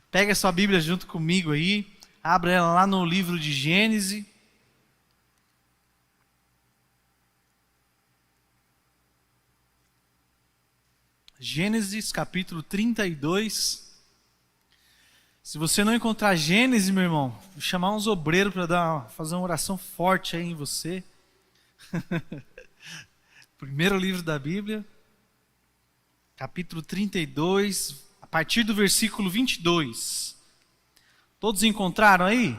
Pega a sua Bíblia junto comigo aí, abra ela lá no livro de Gênesis. Gênesis capítulo 32. Se você não encontrar Gênesis, meu irmão, vou chamar uns obreiros para fazer uma oração forte aí em você. Primeiro livro da Bíblia, capítulo 32, a partir do versículo 22. Todos encontraram aí?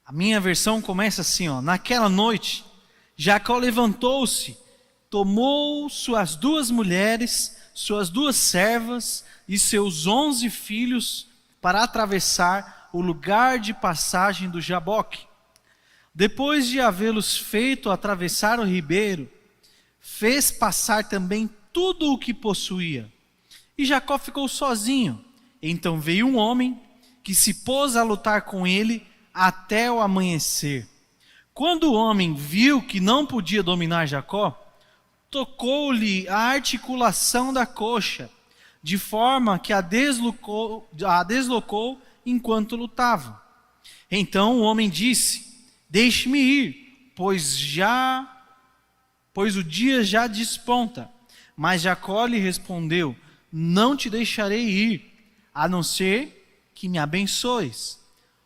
A minha versão começa assim, ó. Naquela noite, Jacó levantou-se, tomou suas 2 mulheres, suas 2 servas e seus 11 filhos para atravessar o lugar de passagem do Jaboque. Depois de havê-los feito atravessar o ribeiro, fez passar também tudo o que possuía. E Jacó ficou sozinho. Então veio um homem que se pôs a lutar com ele até o amanhecer. Quando o homem viu que não podia dominar Jacó, tocou-lhe a articulação da coxa, de forma que a deslocou enquanto lutava. Então o homem disse: deixe-me ir, pois o dia já desponta. Mas Jacó lhe respondeu: não te deixarei ir, a não ser que me abençoes.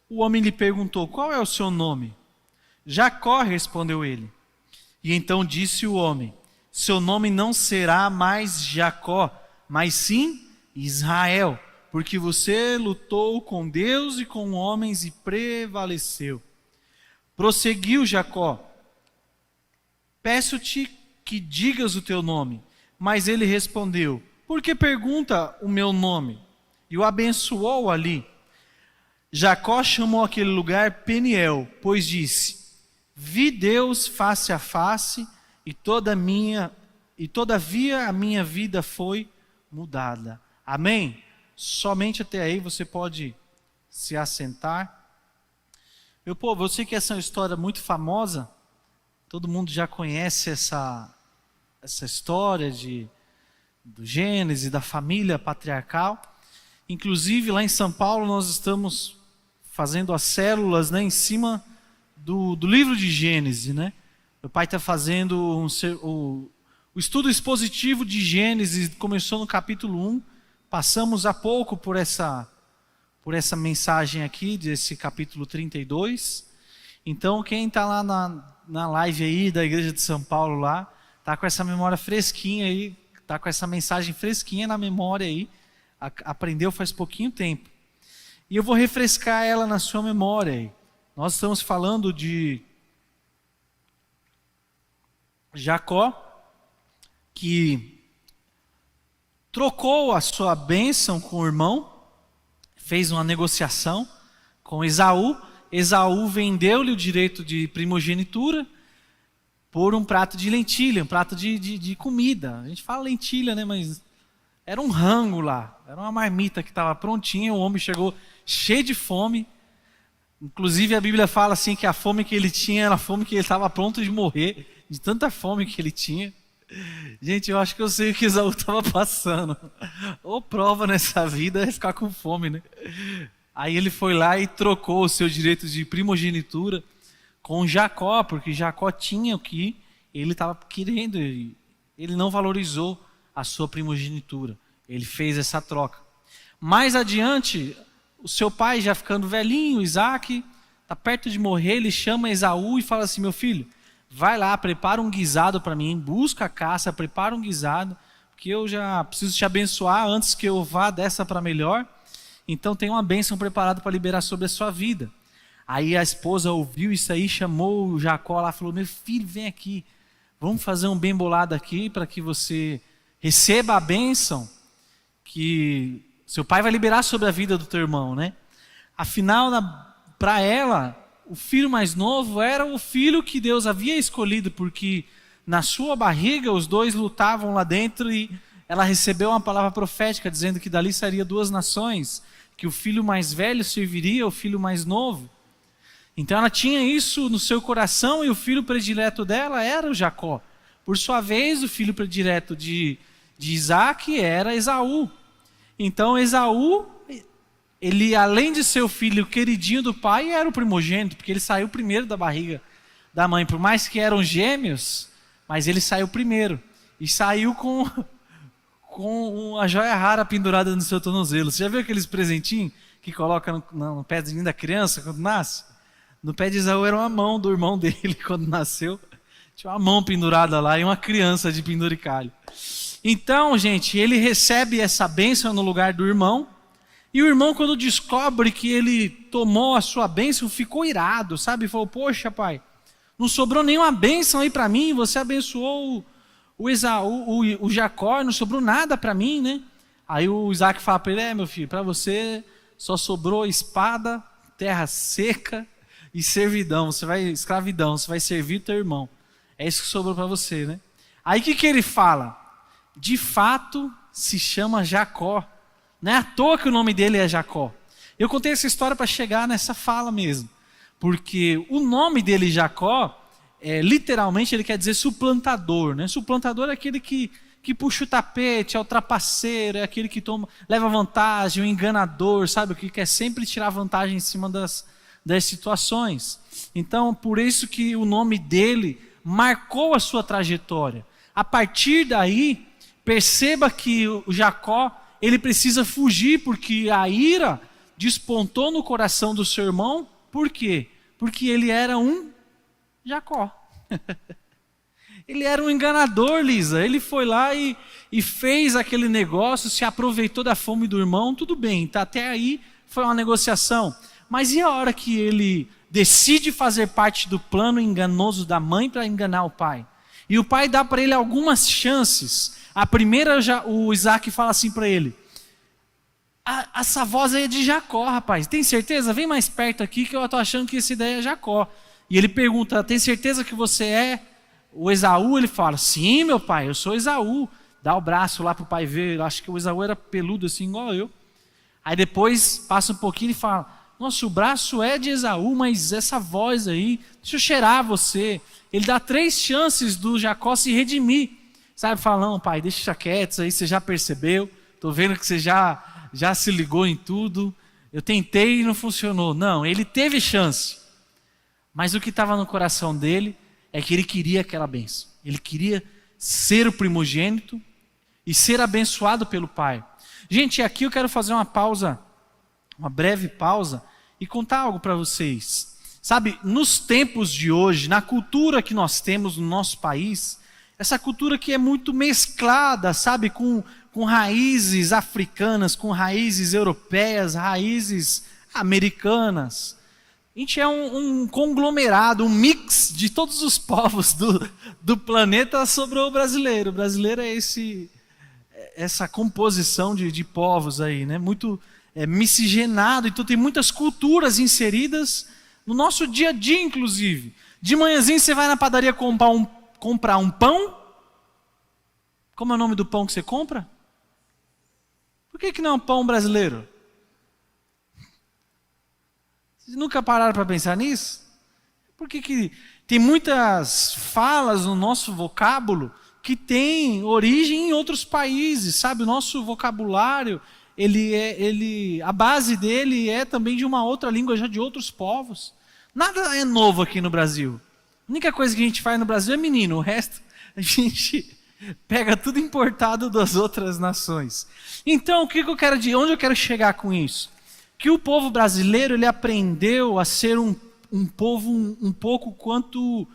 O homem lhe perguntou: qual é o seu nome? Jacó, respondeu ele. E então disse o homem: seu nome não será mais Jacó, mas sim Israel, porque você lutou com Deus e com homens e prevaleceu. Prosseguiu Jacó: peço-te que digas o teu nome. Mas ele respondeu: por que pergunta o meu nome? E o abençoou ali. Jacó chamou aquele lugar Peniel, pois disse: vi Deus face a face, e todavia a minha vida foi mudada. Amém? Somente até aí você pode se assentar. Meu povo, eu sei que essa é uma história muito famosa, todo mundo já conhece essa história do Gênesis, da família patriarcal. Inclusive lá em São Paulo nós estamos fazendo as células, né, em cima do livro de Gênesis, né? Meu pai está fazendo o estudo expositivo de Gênesis, começou no capítulo 1, passamos há pouco por essa mensagem aqui, desse capítulo 32. Então quem está lá na live aí da Igreja de São Paulo lá, está com essa memória fresquinha aí, está com essa mensagem fresquinha na memória aí, aprendeu faz pouquinho tempo. E eu vou refrescar ela na sua memória aí. Nós estamos falando de Jacó, que trocou a sua bênção com o irmão, fez uma negociação com Esaú. Esaú vendeu-lhe o direito de primogenitura por um prato de lentilha, um prato de comida. A gente fala lentilha, né? Mas era um rango lá, era uma marmita que estava prontinha. O homem chegou cheio de fome. Inclusive a Bíblia fala assim que a fome que ele tinha era a fome que ele estava pronto de morrer, de tanta fome que ele tinha. Gente, eu acho que eu sei o que Esaú estava passando. Ou prova nessa vida é ficar com fome, né? Aí ele foi lá e trocou o seu direito de primogenitura com Jacó, porque Jacó tinha o que ele estava querendo. Ele não valorizou a sua primogenitura. Ele fez essa troca. Mais adiante, o seu pai já ficando velhinho, Isaac, está perto de morrer, ele chama Esaú e fala assim: meu filho, vai lá, prepara um guisado para mim, busca a caça, prepara um guisado, porque eu já preciso te abençoar antes que eu vá dessa para melhor. Então tem uma bênção preparada para liberar sobre a sua vida. Aí a esposa ouviu isso aí, chamou o Jacó lá e falou: meu filho, vem aqui, vamos fazer um bem bolado aqui para que você receba a bênção que seu pai vai liberar sobre a vida do teu irmão, né? Afinal, para ela, o filho mais novo era o filho que Deus havia escolhido, porque na sua barriga os 2 lutavam lá dentro e ela recebeu uma palavra profética dizendo que dali sairia 2 nações, que o filho mais velho serviria ao filho mais novo. Então ela tinha isso no seu coração e o filho predileto dela era o Jacó. Por sua vez, o filho predileto de Isaac era Esaú. Então Esaú, ele além de ser o filho queridinho do pai, era o primogênito, porque ele saiu primeiro da barriga da mãe. Por mais que eram gêmeos, mas ele saiu primeiro. E saiu com a joia rara pendurada no seu tornozelo. Você já viu aqueles presentinhos que coloca no pezinho da criança quando nasce? No pé de Esaú era uma mão do irmão dele quando nasceu. Tinha uma mão pendurada lá e uma criança de penduricalho. Então, gente, ele recebe essa bênção no lugar do irmão. E o irmão, quando descobre que ele tomou a sua bênção, ficou irado, sabe? Falou, poxa, pai, não sobrou nenhuma bênção aí para mim. Você abençoou o Esaú, o Jacó, não sobrou nada para mim, né? Aí o Isaac fala para ele, meu filho, para você só sobrou espada, terra seca e escravidão. Você vai servir teu irmão. É isso que sobrou para você, né? Aí o que ele fala? De fato se chama Jacó. Não é à toa que o nome dele é Jacó. Eu contei essa história para chegar nessa fala mesmo. Porque o nome dele, Jacó, literalmente ele quer dizer suplantador, né? Suplantador é aquele que puxa o tapete, é o trapaceiro, é aquele que leva vantagem, o enganador, sabe? O que quer sempre tirar vantagem em cima das situações. Então, por isso que o nome dele marcou a sua trajetória. A partir daí, perceba que o Jacó, ele precisa fugir, porque a ira despontou no coração do seu irmão. Por quê? Porque ele era um Jacó. Ele era um enganador, Lisa. Ele foi lá e fez aquele negócio, se aproveitou da fome do irmão. Tudo bem, tá? Até aí foi uma negociação. Mas e a hora que ele decide fazer parte do plano enganoso da mãe para enganar o pai? E o pai dá para ele algumas chances. A primeira, o Isaac fala assim para ele, essa voz aí é de Jacó, rapaz, tem certeza? Vem mais perto aqui que eu estou achando que essa ideia é Jacó. E ele pergunta, tem certeza que você é o Esaú? Ele fala, sim, meu pai, eu sou Esaú. Dá o braço lá para o pai ver, eu acho que o Esaú era peludo assim, igual eu. Aí depois passa um pouquinho e fala, nossa, o braço é de Esaú, mas essa voz aí, deixa eu cheirar você. Ele dá 3 chances do Jacó se redimir. Sabe, falando, pai, deixa quieto, isso aí você já percebeu. Estou vendo que você já se ligou em tudo. Eu tentei e não funcionou. Não, ele teve chance. Mas o que estava no coração dele é que ele queria aquela bênção. Ele queria ser o primogênito e ser abençoado pelo pai. Gente, aqui eu quero fazer uma pausa, uma breve pausa, e contar algo para vocês. Sabe, nos tempos de hoje, na cultura que nós temos no nosso país, essa cultura que é muito mesclada, sabe, com raízes africanas, com raízes europeias, raízes americanas. A gente é um conglomerado, um mix de todos os povos do planeta sobre o brasileiro. O brasileiro é essa composição de povos aí, né? Muito miscigenado, então tem muitas culturas inseridas no nosso dia a dia, inclusive. De manhãzinho você vai na padaria comprar um pão. Como é o nome do pão que você compra? Por que não é um pão brasileiro? Vocês nunca pararam para pensar nisso? Por que tem muitas falas no nosso vocábulo que tem origem em outros países, sabe? O nosso vocabulário, a base dele é também de uma outra língua, já de outros povos. Nada é novo aqui no Brasil. A única coisa que a gente faz no Brasil é menino, o resto a gente pega tudo importado das outras nações. Então, onde eu quero chegar com isso? Que o povo brasileiro, ele aprendeu a ser um povo um pouco quanto,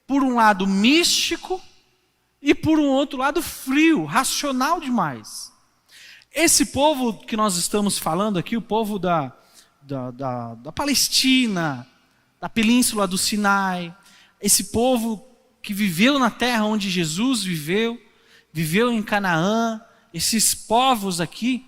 por um lado, místico e por um outro lado, frio, racional demais. Esse povo que nós estamos falando aqui, o povo da Palestina, da Península do Sinai, esse povo que viveu na terra onde Jesus viveu em Canaã, esses povos aqui,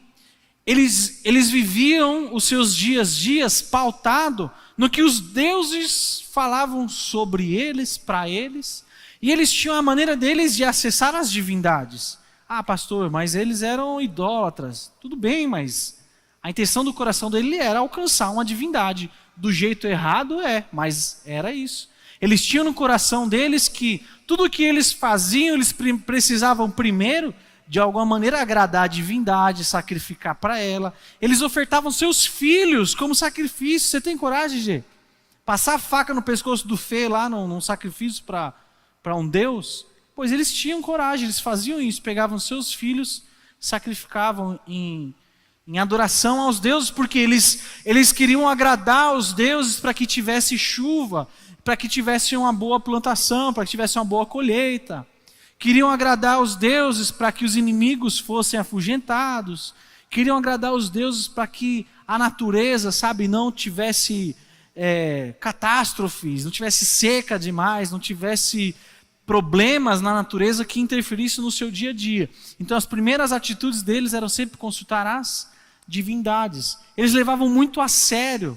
eles viviam os seus dias pautado no que os deuses falavam sobre eles, para eles, e eles tinham a maneira deles de acessar as divindades. Ah, pastor, mas eles eram idólatras. Tudo bem, mas a intenção do coração dele era alcançar uma divindade. Do jeito errado mas era isso. Eles tinham no coração deles que tudo o que eles faziam, eles precisavam primeiro de alguma maneira agradar a divindade, sacrificar para ela. Eles ofertavam seus filhos como sacrifício. Você tem coragem, Gê? Passar a faca no pescoço do Fê lá num sacrifício para um Deus? Pois eles tinham coragem, eles faziam isso, pegavam seus filhos, sacrificavam em adoração aos deuses, porque eles queriam agradar aos deuses para que tivesse chuva, para que tivesse uma boa plantação, para que tivesse uma boa colheita. Queriam agradar aos deuses para que os inimigos fossem afugentados. Queriam agradar aos deuses para que a natureza, não tivesse catástrofes, não tivesse seca demais, não tivesse problemas na natureza que interferissem no seu dia a dia. Então as primeiras atitudes deles eram sempre consultar as divindades. Eles levavam muito a sério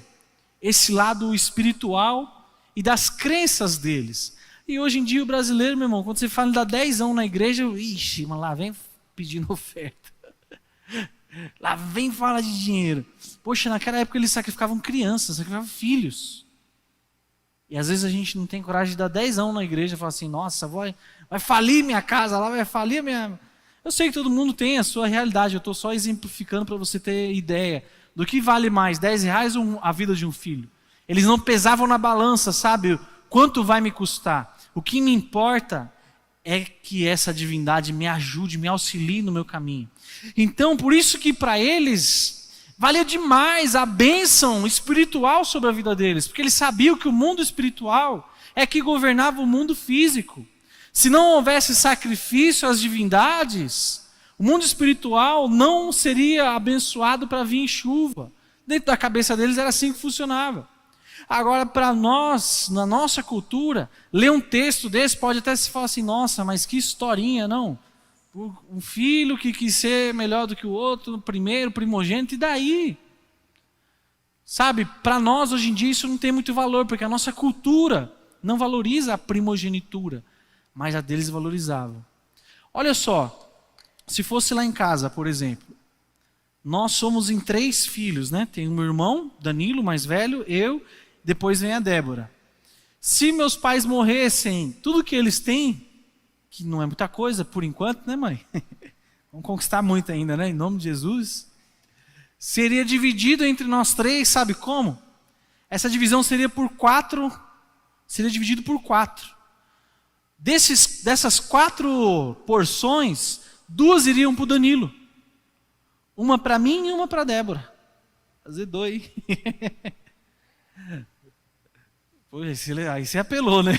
esse lado espiritual e das crenças deles. E hoje em dia o brasileiro, meu irmão, quando você fala dá 10 na igreja, ixi, mas lá vem pedindo oferta. Lá vem falar de dinheiro. Poxa, naquela época eles sacrificavam crianças, sacrificavam filhos. E às vezes a gente não tem coragem de dar 10 na igreja e falar assim, nossa, vai falir minha casa lá, vai falir minha... Eu sei que todo mundo tem a sua realidade, eu estou só exemplificando para você ter ideia do que vale mais, R$10 ou a vida de um filho. Eles não pesavam na balança, quanto vai me custar. O que me importa é que essa divindade me ajude, me auxilie no meu caminho. Então, por isso que para eles, valia demais a bênção espiritual sobre a vida deles. Porque eles sabiam que o mundo espiritual é que governava o mundo físico. Se não houvesse sacrifício às divindades, o mundo espiritual não seria abençoado para vir chuva. Dentro da cabeça deles era assim que funcionava. Agora, para nós, na nossa cultura, ler um texto desse pode até se falar assim, nossa, mas que historinha, não? Um filho que quis ser melhor do que o outro, o primeiro, primogênito, e daí? Para nós, hoje em dia, isso não tem muito valor, porque a nossa cultura não valoriza a primogenitura, mas a deles valorizava. Olha só, se fosse lá em casa, por exemplo, nós somos em 3 filhos, né? Tem o meu irmão, Danilo, mais velho, eu, depois vem a Débora. Se meus pais morressem, tudo que eles têm, que não é muita coisa por enquanto, né, mãe? Vamos conquistar muito ainda, né? Em nome de Jesus. Seria dividido entre nós 3, sabe como? Essa divisão seria por 4, seria dividido por 4. Dessas 4 porções, 2 iriam para o Danilo. Uma para mim e uma para a Débora. Fazer 2. Poxa, aí você apelou, né?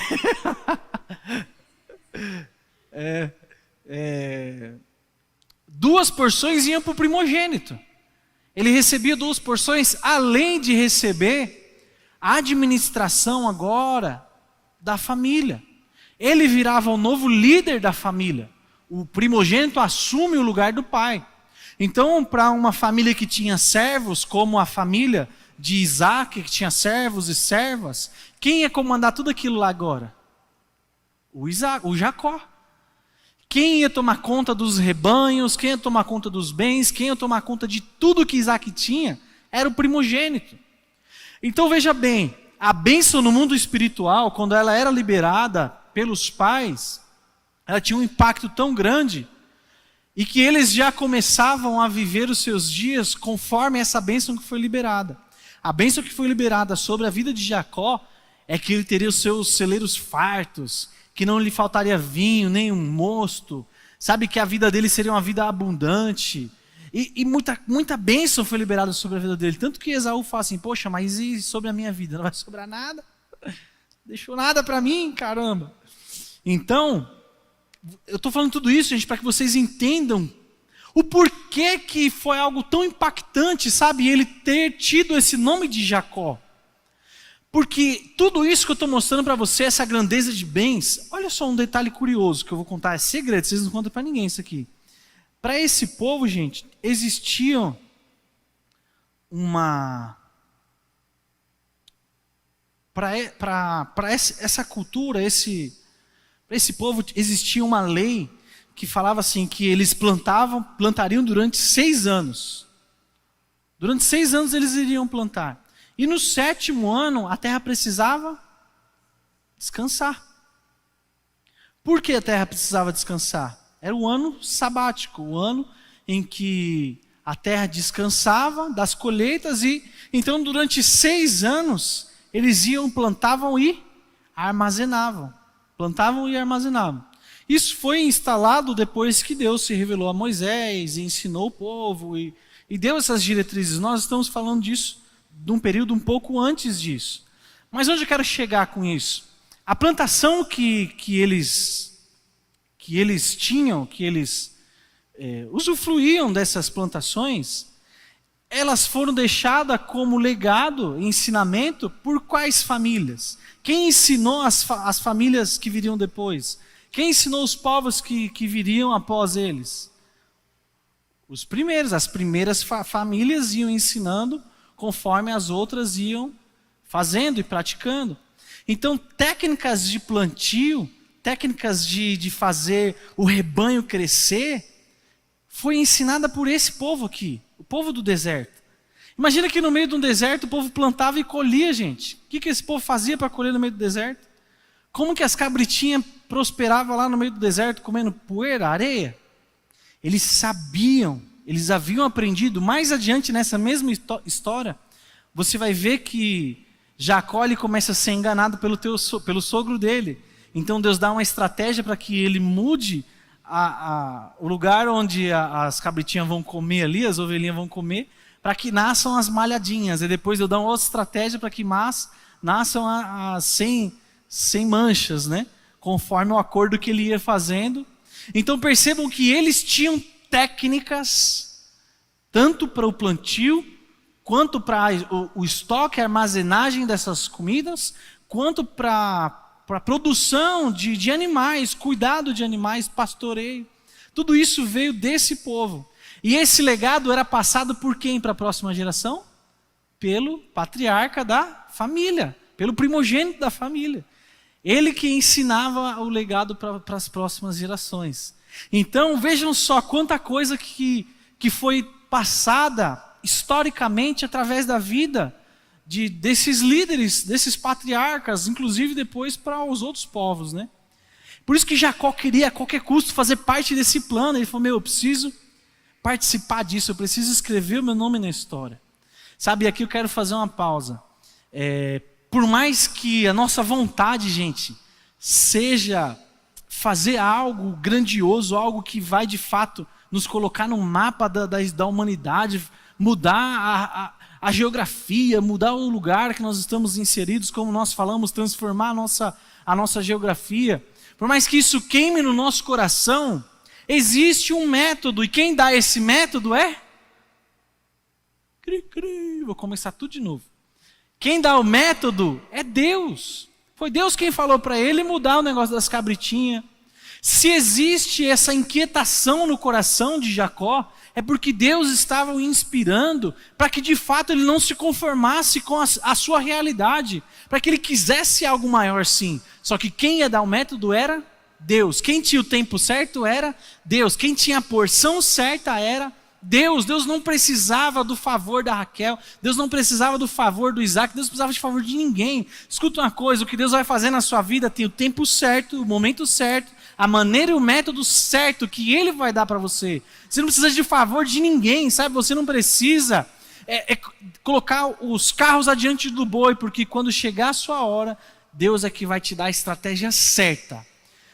2 porções iam para o primogênito. Ele recebia 2 porções, além de receber a administração agora da família. Ele virava o novo líder da família. O primogênito assume o lugar do pai. Então, para uma família que tinha servos, como a família de Isaac, que tinha servos e servas, quem ia comandar tudo aquilo lá agora? O Jacó. Quem ia tomar conta dos rebanhos, quem ia tomar conta dos bens, quem ia tomar conta de tudo que Isaac tinha, era o primogênito. Então veja bem, a bênção no mundo espiritual, quando ela era liberada pelos pais, ela tinha um impacto tão grande, e que eles já começavam a viver os seus dias conforme essa bênção que foi liberada. A bênção que foi liberada sobre a vida de Jacó é que ele teria os seus celeiros fartos, que não lhe faltaria vinho, nem um mosto, que a vida dele seria uma vida abundante, e muita bênção foi liberada sobre a vida dele, tanto que Esaú fala assim, poxa, mas e sobre a minha vida? Não vai sobrar nada? Deixou nada para mim, caramba. Então, eu estou falando tudo isso, gente, para que vocês entendam o porquê que foi algo tão impactante, ele ter tido esse nome de Jacó. Porque tudo isso que eu estou mostrando para você, essa grandeza de bens, olha só um detalhe curioso que eu vou contar, é segredo, vocês não contam para ninguém isso aqui. Para esse povo, gente, existia para essa cultura, para esse povo existia uma lei que falava assim, que eles plantariam durante 6 anos. Durante 6 anos eles iriam plantar. E no 7º ano, a terra precisava descansar. Por que a terra precisava descansar? Era o ano sabático, o ano em que a terra descansava das colheitas e então durante 6 anos eles plantavam e armazenavam. Plantavam e armazenavam. Isso foi instalado depois que Deus se revelou a Moisés e ensinou o povo e deu essas diretrizes. Nós estamos falando disso de um período um pouco antes disso. Mas onde eu quero chegar com isso? A plantação que eles tinham, que eles usufruíam dessas plantações, elas foram deixadas como legado, ensinamento, por quais famílias? Quem ensinou as famílias que viriam depois? Quem ensinou os povos que viriam após eles? Os primeiros, as primeiras famílias iam ensinando conforme as outras iam fazendo e praticando. Então, técnicas de plantio, técnicas de fazer o rebanho crescer, foi ensinada por esse povo aqui, o povo do deserto. Imagina que no meio de um deserto o povo plantava e colhia, gente. O que esse povo fazia para colher no meio do deserto? Como que as cabritinhas prosperavam lá no meio do deserto comendo poeira, areia? Eles sabiam, eles haviam aprendido. Mais adiante nessa mesma história, você vai ver que Jacó ele começa a ser enganado pelo sogro dele. Então Deus dá uma estratégia para que ele mude o lugar onde as cabritinhas vão comer ali, as ovelhinhas vão comer, para que nasçam as malhadinhas. E depois Deus dá uma outra estratégia para que nasçam as sem manchas, né? Conforme o acordo que ele ia fazendo. Então percebam que eles tinham técnicas, tanto para o plantio, quanto para o estoque, a armazenagem dessas comidas, quanto para a produção de animais, cuidado de animais, pastoreio. Tudo isso veio desse povo. E esse legado era passado por quem para a próxima geração? Pelo patriarca da família, pelo primogênito da família. Ele que ensinava o legado para as próximas gerações. Então vejam só quanta coisa que foi passada historicamente através da vida desses líderes, desses patriarcas, inclusive depois para os outros povos, né? Por isso que Jacó queria a qualquer custo fazer parte desse plano. Ele falou, eu preciso participar disso, eu preciso escrever o meu nome na história. Sabe, aqui eu quero fazer uma pausa. Por mais que a nossa vontade, gente, seja fazer algo grandioso, algo que vai de fato nos colocar no mapa da humanidade, mudar a geografia, mudar o lugar que nós estamos inseridos, como nós falamos, transformar a nossa geografia. Por mais que isso queime no nosso coração, existe um método, e quem dá esse método é? Vou começar tudo de novo. Quem dá o método é Deus. Foi Deus quem falou para ele mudar o negócio das cabritinhas. Se existe essa inquietação no coração de Jacó, é porque Deus estava o inspirando para que de fato ele não se conformasse com a sua realidade, para que ele quisesse algo maior sim. Só que quem ia dar o método era Deus. Quem tinha o tempo certo era Deus. Quem tinha a porção certa era Deus. Deus não precisava do favor da Raquel, Deus não precisava do favor do Isaac, Deus não precisava de favor de ninguém. Escuta uma coisa, o que Deus vai fazer na sua vida tem o tempo certo, o momento certo, a maneira e o método certo que Ele vai dar para você. Você não precisa de favor de ninguém, sabe? Você não precisa colocar os carros adiante do boi, porque quando chegar a sua hora, Deus é que vai te dar a estratégia certa.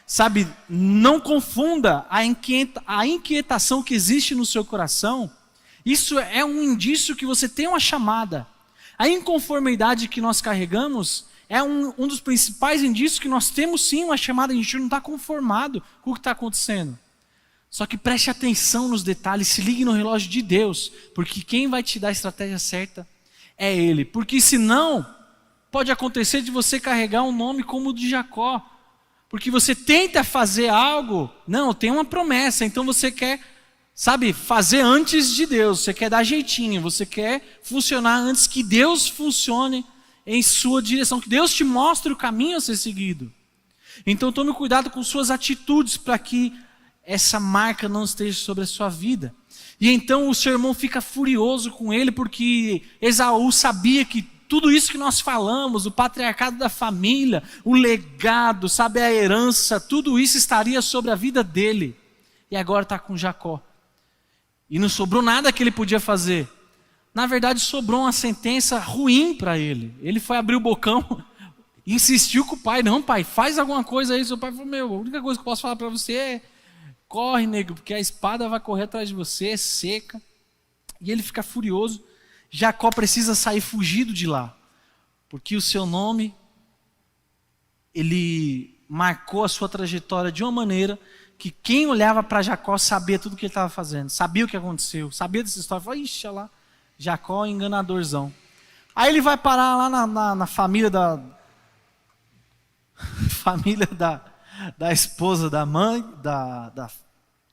Sabe, não confunda a inquietação que existe no seu coração. Isso é um indício que você tem uma chamada. A inconformidade que nós carregamos é um dos principais indícios que nós temos sim uma chamada. A gente não está conformado com o que está acontecendo. Só que preste atenção nos detalhes, se ligue no relógio de Deus, porque quem vai te dar a estratégia certa é Ele. Porque senão, pode acontecer de você carregar um nome como o de Jacó. Porque você tenta fazer algo, não, tem uma promessa, então você quer, sabe, fazer antes de Deus, você quer dar jeitinho, você quer funcionar antes que Deus funcione em sua direção, que Deus te mostre o caminho a ser seguido. Então tome cuidado com suas atitudes para que essa marca não esteja sobre a sua vida. E então o seu irmão fica furioso com ele, porque Esaú sabia que tudo isso que nós falamos, o patriarcado da família, o legado, sabe, a herança, tudo isso estaria sobre a vida dele. e agora está com Jacó. E não sobrou nada que ele podia fazer. Na verdade, sobrou uma sentença ruim para ele. Ele foi abrir o bocão, insistiu com o pai. Não, pai, faz alguma coisa aí. Seu pai falou, a única coisa que eu posso falar para você é, corre, nego, porque a espada vai correr atrás de você, é seca. E ele fica furioso. Jacó precisa sair fugido de lá, porque o seu nome, ele marcou a sua trajetória de uma maneira que quem olhava para Jacó sabia tudo o que ele estava fazendo, sabia o que aconteceu, sabia dessa história. Falou, ixi, olha lá, Jacó é enganadorzão. Aí ele vai parar lá na família da esposa da mãe,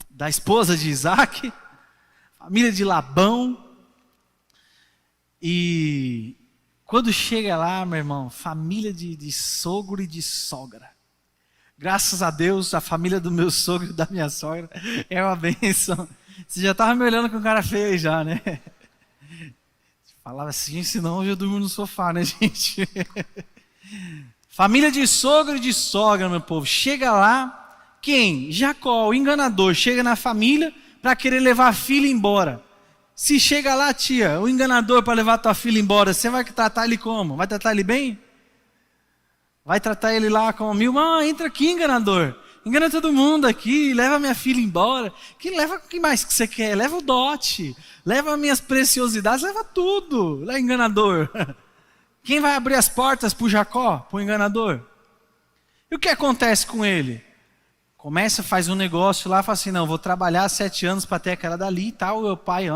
da esposa de Isaac, família de Labão. E quando chega lá, meu irmão, família de sogro e de sogra. Graças a Deus, a família do meu sogro e da minha sogra é uma bênção. Você já estava me olhando com cara feia já, né? Falava assim, senão hoje eu durmo no sofá, né, gente? Família de sogro e de sogra, meu povo. Chega lá, quem? Jacó, o enganador, chega na família para querer levar a filha embora. Se chega lá, tia, o enganador para levar a tua filha embora, você vai tratar ele como? Vai tratar ele bem? Vai tratar ele lá como entra aqui, enganador. Engana todo mundo aqui, leva minha filha embora. Leva o que mais que você quer? Leva o dote, leva minhas preciosidades, leva tudo. Lá, enganador. Quem vai abrir as portas para o Jacó, para o enganador? E o que acontece com ele? Começa, faz um negócio lá, fala assim, não, vou trabalhar 7 anos para ter aquela dali e tal. Meu pai,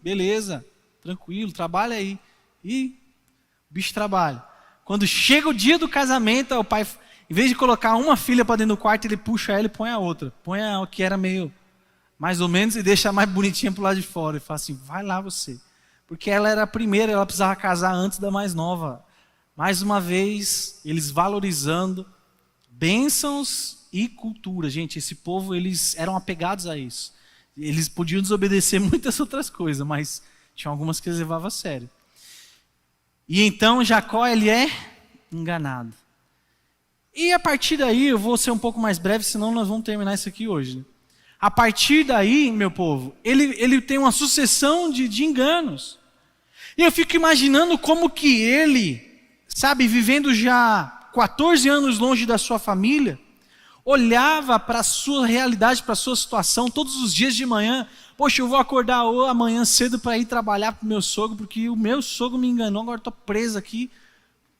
beleza, tranquilo, trabalha aí. E o bicho trabalha. Quando chega o dia do casamento, o pai, em vez de colocar uma filha para dentro do quarto, ele puxa ela e põe a outra. Põe a que era meio, mais ou menos, e deixa a mais bonitinha pro lado de fora. E fala assim, vai lá você. Porque ela era a primeira, ela precisava casar antes da mais nova. Mais uma vez, eles valorizando bênçãos e cultura. Gente, esse povo, eles eram apegados a isso. Eles podiam desobedecer muitas outras coisas, mas tinha algumas que eles levavam a sério. E então Jacó, ele é enganado. E a partir daí, eu vou ser um pouco mais breve, senão nós vamos terminar isso aqui hoje. Né? A partir daí, meu povo, ele tem uma sucessão de enganos. E eu fico imaginando como que ele, sabe, vivendo já 14 anos longe da sua família, olhava para a sua realidade, para a sua situação, todos os dias de manhã. Poxa, eu vou acordar amanhã cedo para ir trabalhar para o meu sogro, porque o meu sogro me enganou, agora estou preso aqui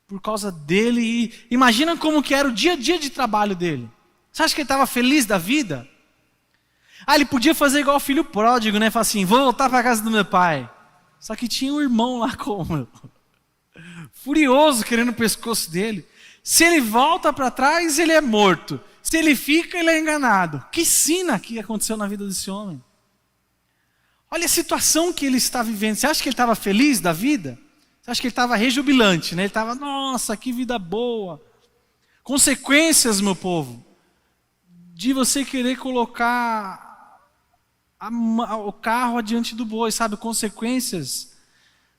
por causa dele. E imagina como que era o dia a dia de trabalho dele. Você acha que ele estava feliz da vida? Ele podia fazer igual o filho pródigo, né? Falar assim, vou voltar para a casa do meu pai. Só que tinha um irmão lá como furioso, querendo o pescoço dele. Se ele volta para trás, ele é morto. Se ele fica, ele é enganado. Que sina que aconteceu na vida desse homem. Olha a situação que ele está vivendo. Você acha que ele estava feliz da vida? Você acha que ele estava rejubilante, né? Ele estava, nossa, que vida boa. Consequências, meu povo, de você querer colocar o carro adiante do boi, sabe? Consequências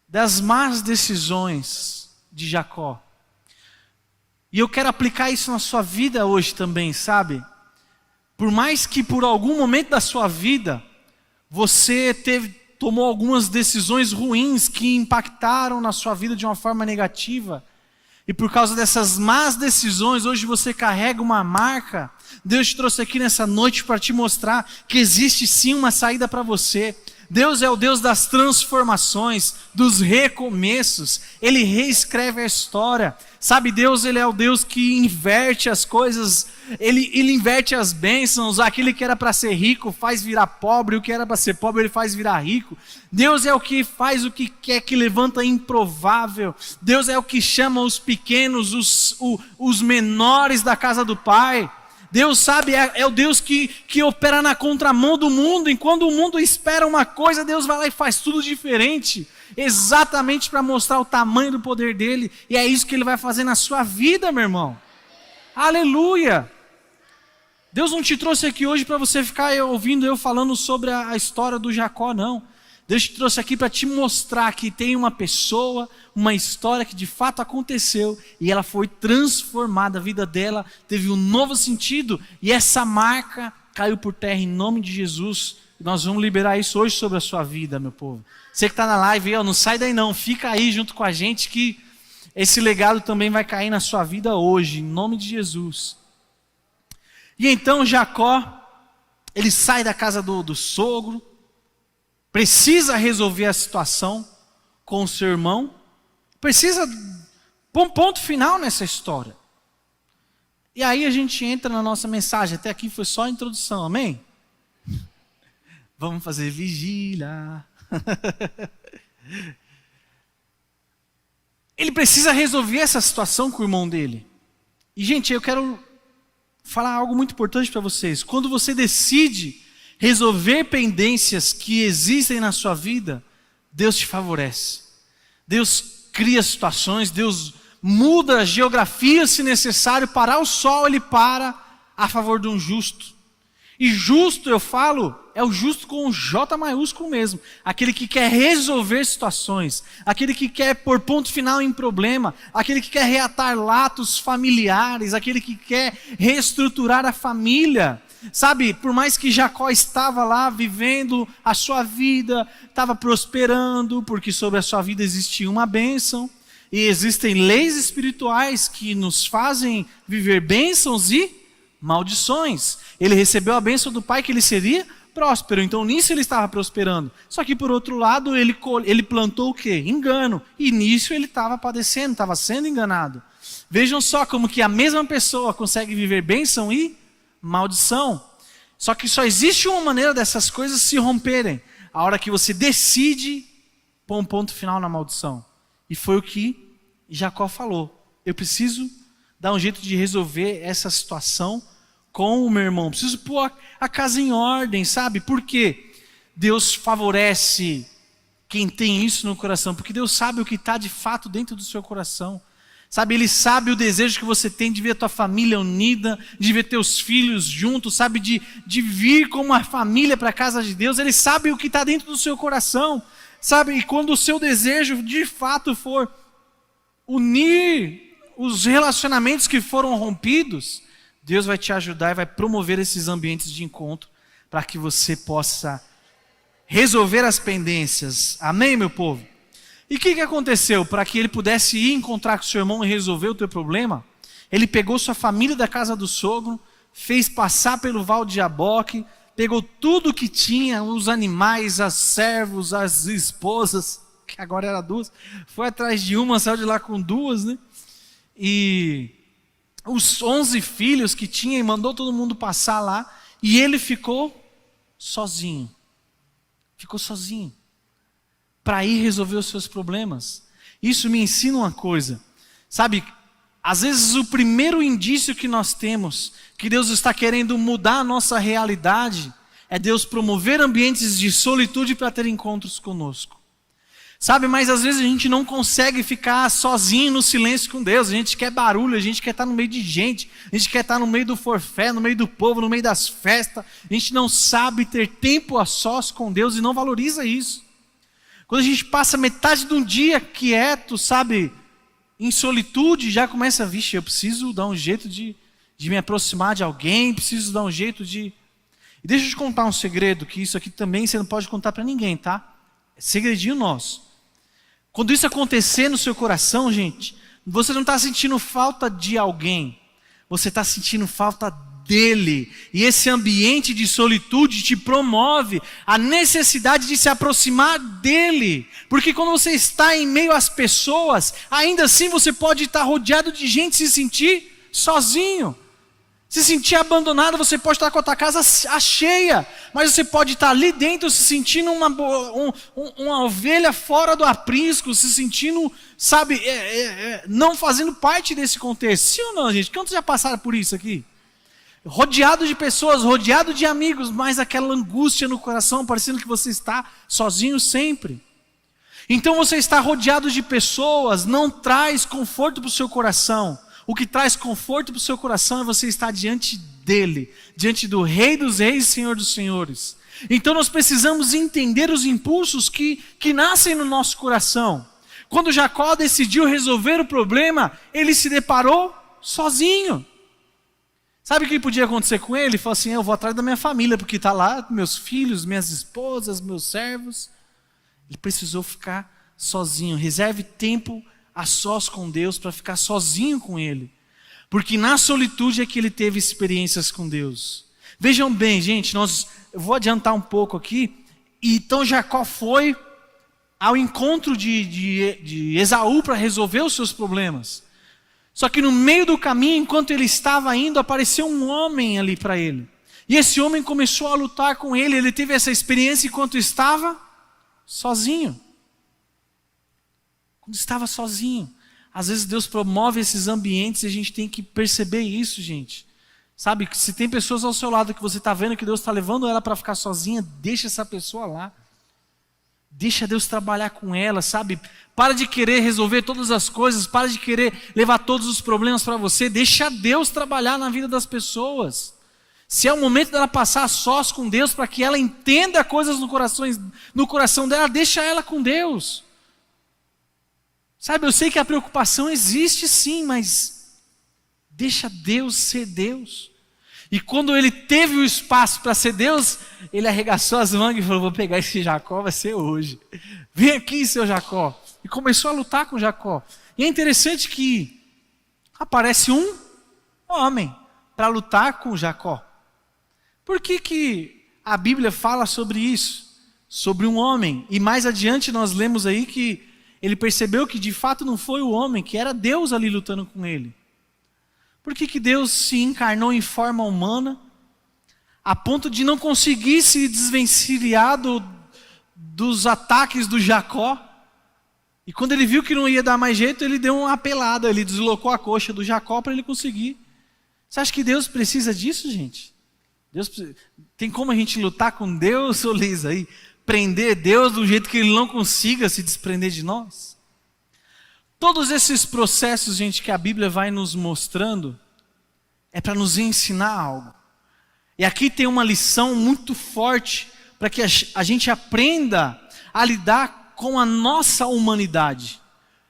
das más decisões de Jacó. E eu quero aplicar isso na sua vida hoje também, sabe? Por mais que por algum momento da sua vida, você tomou algumas decisões ruins que impactaram na sua vida de uma forma negativa. E por causa dessas más decisões, hoje você carrega uma marca. Deus te trouxe aqui nessa noite para te mostrar que existe sim uma saída para você. Deus é o Deus das transformações, dos recomeços. Ele reescreve a história. Sabe, Deus, ele é o Deus que inverte as coisas. Ele inverte as bênçãos. Aquele que era para ser rico faz virar pobre. O que era para ser pobre, ele faz virar rico. Deus é o que faz o que quer, que levanta improvável. Deus é o que chama os pequenos, os menores da casa do Pai. Deus, sabe, é o Deus que opera na contramão do mundo. Enquanto o mundo espera uma coisa, Deus vai lá e faz tudo diferente. Exatamente para mostrar o tamanho do poder dele. E é isso que ele vai fazer na sua vida, meu irmão. Aleluia! Deus não te trouxe aqui hoje para você ficar ouvindo eu falando sobre a história do Jacó, não. Deus te trouxe aqui para te mostrar que tem uma pessoa, uma história que de fato aconteceu e ela foi transformada, a vida dela teve um novo sentido e essa marca caiu por terra em nome de Jesus. Nós vamos liberar isso hoje sobre a sua vida, meu povo. Você que está na live, não sai daí não, fica aí junto com a gente que esse legado também vai cair na sua vida hoje, em nome de Jesus. E então Jacó, ele sai da casa do sogro, precisa resolver a situação com o seu irmão, precisa pôr um ponto final nessa história. E aí a gente entra na nossa mensagem, até aqui foi só a introdução, amém? Vamos fazer vigília. Ele precisa resolver essa situação com o irmão dele. E gente, eu quero falar algo muito importante para vocês. Quando você decide resolver pendências que existem na sua vida, Deus te favorece. Deus cria situações, Deus muda a geografia se necessário. Parar o sol, Ele para a favor de um justo. E justo, eu falo, é o justo com um J maiúsculo mesmo. Aquele que quer resolver situações, aquele que quer pôr ponto final em problema, aquele que quer reatar laços familiares, aquele que quer reestruturar a família. Sabe, por mais que Jacó estava lá vivendo a sua vida, estava prosperando, porque sobre a sua vida existia uma bênção, e existem leis espirituais que nos fazem viver bênçãos e maldições. Ele recebeu a bênção do pai que ele seria próspero, então nisso ele estava prosperando. Só que por outro lado ele plantou o quê? Engano, e nisso ele estava padecendo, estava sendo enganado. Vejam só como que a mesma pessoa consegue viver bênção e maldição. Só que só existe uma maneira dessas coisas se romperem: a hora que você decide pôr um ponto final na maldição. E foi o que Jacó falou: eu preciso dar um jeito de resolver essa situação com o meu irmão, preciso pôr a casa em ordem, sabe? Por quê? Deus favorece quem tem isso no coração, porque Deus sabe o que está de fato dentro do seu coração. Sabe, Ele sabe o desejo que você tem de ver a tua família unida, de ver teus filhos juntos, sabe, de vir como uma família para a casa de Deus. Ele sabe o que está dentro do seu coração, sabe? E quando o seu desejo de fato for unir os relacionamentos que foram rompidos, Deus vai te ajudar e vai promover esses ambientes de encontro para que você possa resolver as pendências. Amém, meu povo? E o que aconteceu? Para que ele pudesse ir encontrar com seu irmão e resolver o teu problema, ele pegou sua família da casa do sogro, fez passar pelo Val de Jaboque, pegou tudo que tinha, os animais, as servos, as esposas, que agora era duas, foi atrás de uma, saiu de lá com duas, né? E os 11 filhos que tinha, e mandou todo mundo passar lá, e ele ficou sozinho. Ficou sozinho para ir resolver os seus problemas. Isso me ensina uma coisa, sabe? Às vezes o primeiro indício que nós temos que Deus está querendo mudar a nossa realidade é Deus promover ambientes de solitude para ter encontros conosco. Sabe, mas às vezes a gente não consegue ficar sozinho no silêncio com Deus. A gente quer barulho, a gente quer estar no meio de gente, a gente quer estar no meio do forfé, no meio do povo, no meio das festas. A gente não sabe ter tempo a sós com Deus e não valoriza isso. Quando a gente passa metade de um dia quieto, sabe, em solitude, já começa a, vixe, eu preciso dar um jeito de me aproximar de alguém, preciso dar um jeito de... E deixa eu te contar um segredo, que isso aqui também você não pode contar para ninguém, tá? É segredinho nosso. Quando isso acontecer no seu coração, gente, você não está sentindo falta de alguém, você está sentindo falta dele. E esse ambiente de solitude te promove a necessidade de se aproximar dele. Porque quando você está em meio às pessoas, ainda assim você pode estar rodeado de gente e se sentir sozinho. Se sentir abandonado, você pode estar com a tua casa cheia, mas você pode estar ali dentro se sentindo uma ovelha fora do aprisco, se sentindo, sabe, não fazendo parte desse contexto. Sim ou não, gente? Quantos já passaram por isso aqui? Rodeado de pessoas, rodeado de amigos, mas aquela angústia no coração, parecendo que você está sozinho sempre. Então você está rodeado de pessoas, não traz conforto para o seu coração. O que traz conforto para o seu coração é você estar diante dele, diante do Rei dos Reis e Senhor dos Senhores. Então nós precisamos entender os impulsos que nascem no nosso coração. Quando Jacó decidiu resolver o problema, ele se deparou sozinho. Sabe o que podia acontecer com ele? Ele falou assim, eu vou atrás da minha família, porque está lá meus filhos, minhas esposas, meus servos. Ele precisou ficar sozinho. Reserve tempo a sós com Deus para ficar sozinho com Ele. Porque na solitude é que ele teve experiências com Deus. Vejam bem, gente, eu vou adiantar um pouco aqui. Então Jacó foi ao encontro de Esaú para resolver os seus problemas. Só que no meio do caminho, enquanto ele estava indo, apareceu um homem ali para ele. E esse homem começou a lutar com ele. Ele teve essa experiência enquanto estava sozinho. Quando estava sozinho. Às vezes Deus promove esses ambientes e a gente tem que perceber isso, gente. Sabe, se tem pessoas ao seu lado que você está vendo que Deus está levando ela para ficar sozinha, deixa essa pessoa lá. Deixa Deus trabalhar com ela, sabe? Para de querer resolver todas as coisas, para de querer levar todos os problemas para você. Deixa Deus trabalhar na vida das pessoas. Se é o momento dela passar a sós com Deus para que ela entenda coisas no coração dela, deixa ela com Deus. Sabe, eu sei que a preocupação existe sim, mas deixa Deus ser Deus. E quando ele teve o espaço para ser Deus, ele arregaçou as mangas e falou, vou pegar esse Jacó, vai ser hoje. Vem aqui, seu Jacó. E começou a lutar com Jacó. E é interessante que aparece um homem para lutar com Jacó. Por que a Bíblia fala sobre isso? Sobre um homem. E mais adiante nós lemos aí que ele percebeu que de fato não foi o homem, que era Deus ali lutando com ele. Por que Deus se encarnou em forma humana, a ponto de não conseguir se desvencilhar dos ataques do Jacó? E quando ele viu que não ia dar mais jeito, ele deu uma apelada, ele deslocou a coxa do Jacó para ele conseguir. Você acha que Deus precisa disso, gente? Tem como a gente lutar com Deus, ô Liz, aí? Prender Deus do jeito que Ele não consiga se desprender de nós? Todos esses processos, gente, que a Bíblia vai nos mostrando, é para nos ensinar algo. E aqui tem uma lição muito forte, para que a gente aprenda a lidar com a nossa humanidade.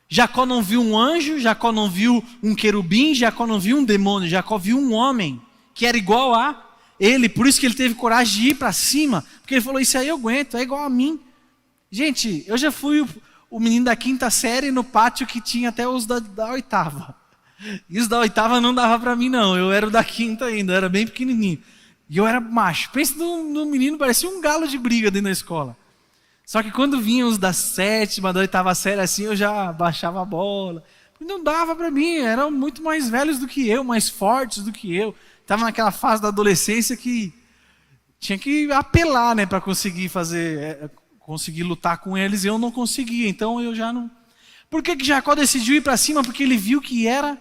Jacó não viu um anjo, Jacó não viu um querubim, Jacó não viu um demônio, Jacó viu um homem, que era igual a ele, por isso que ele teve coragem de ir para cima, porque ele falou, isso aí eu aguento, é igual a mim. Gente, eu já fui o menino da 5ª série no pátio que tinha até os da 8ª. E os da 8ª não dava para mim não, eu era o da 5ª ainda, eu era bem pequenininho. E eu era macho, pensa no menino, parecia um galo de briga dentro da escola. Só que quando vinham os da 7ª, da 8ª série assim, eu já baixava a bola. Não dava para mim, eram muito mais velhos do que eu, mais fortes do que eu. Estava naquela fase da adolescência que tinha que apelar, né, para conseguir lutar com eles, e eu não conseguia, então eu já não... Por que Jacó decidiu ir para cima? Porque ele viu que era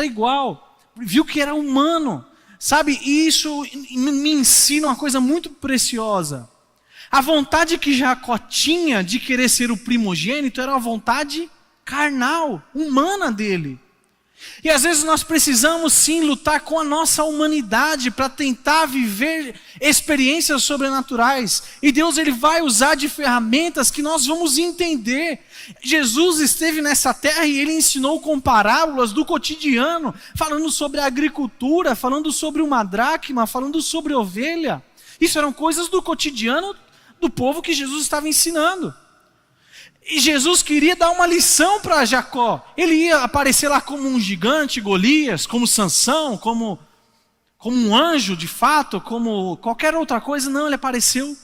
igual, viu que era humano, sabe? E isso me ensina uma coisa muito preciosa. A vontade que Jacó tinha de querer ser o primogênito era uma vontade carnal, humana dele. E às vezes nós precisamos sim lutar com a nossa humanidade para tentar viver experiências sobrenaturais. E Deus ele vai usar de ferramentas que nós vamos entender. Jesus esteve nessa terra e ele ensinou com parábolas do cotidiano, falando sobre a agricultura, falando sobre uma dracma, falando sobre ovelha. Isso eram coisas do cotidiano do povo que Jesus estava ensinando. E Jesus queria dar uma lição para Jacó. Ele ia aparecer lá como um gigante, Golias, como Sansão, como um anjo de fato, como qualquer outra coisa. Não, ele apareceu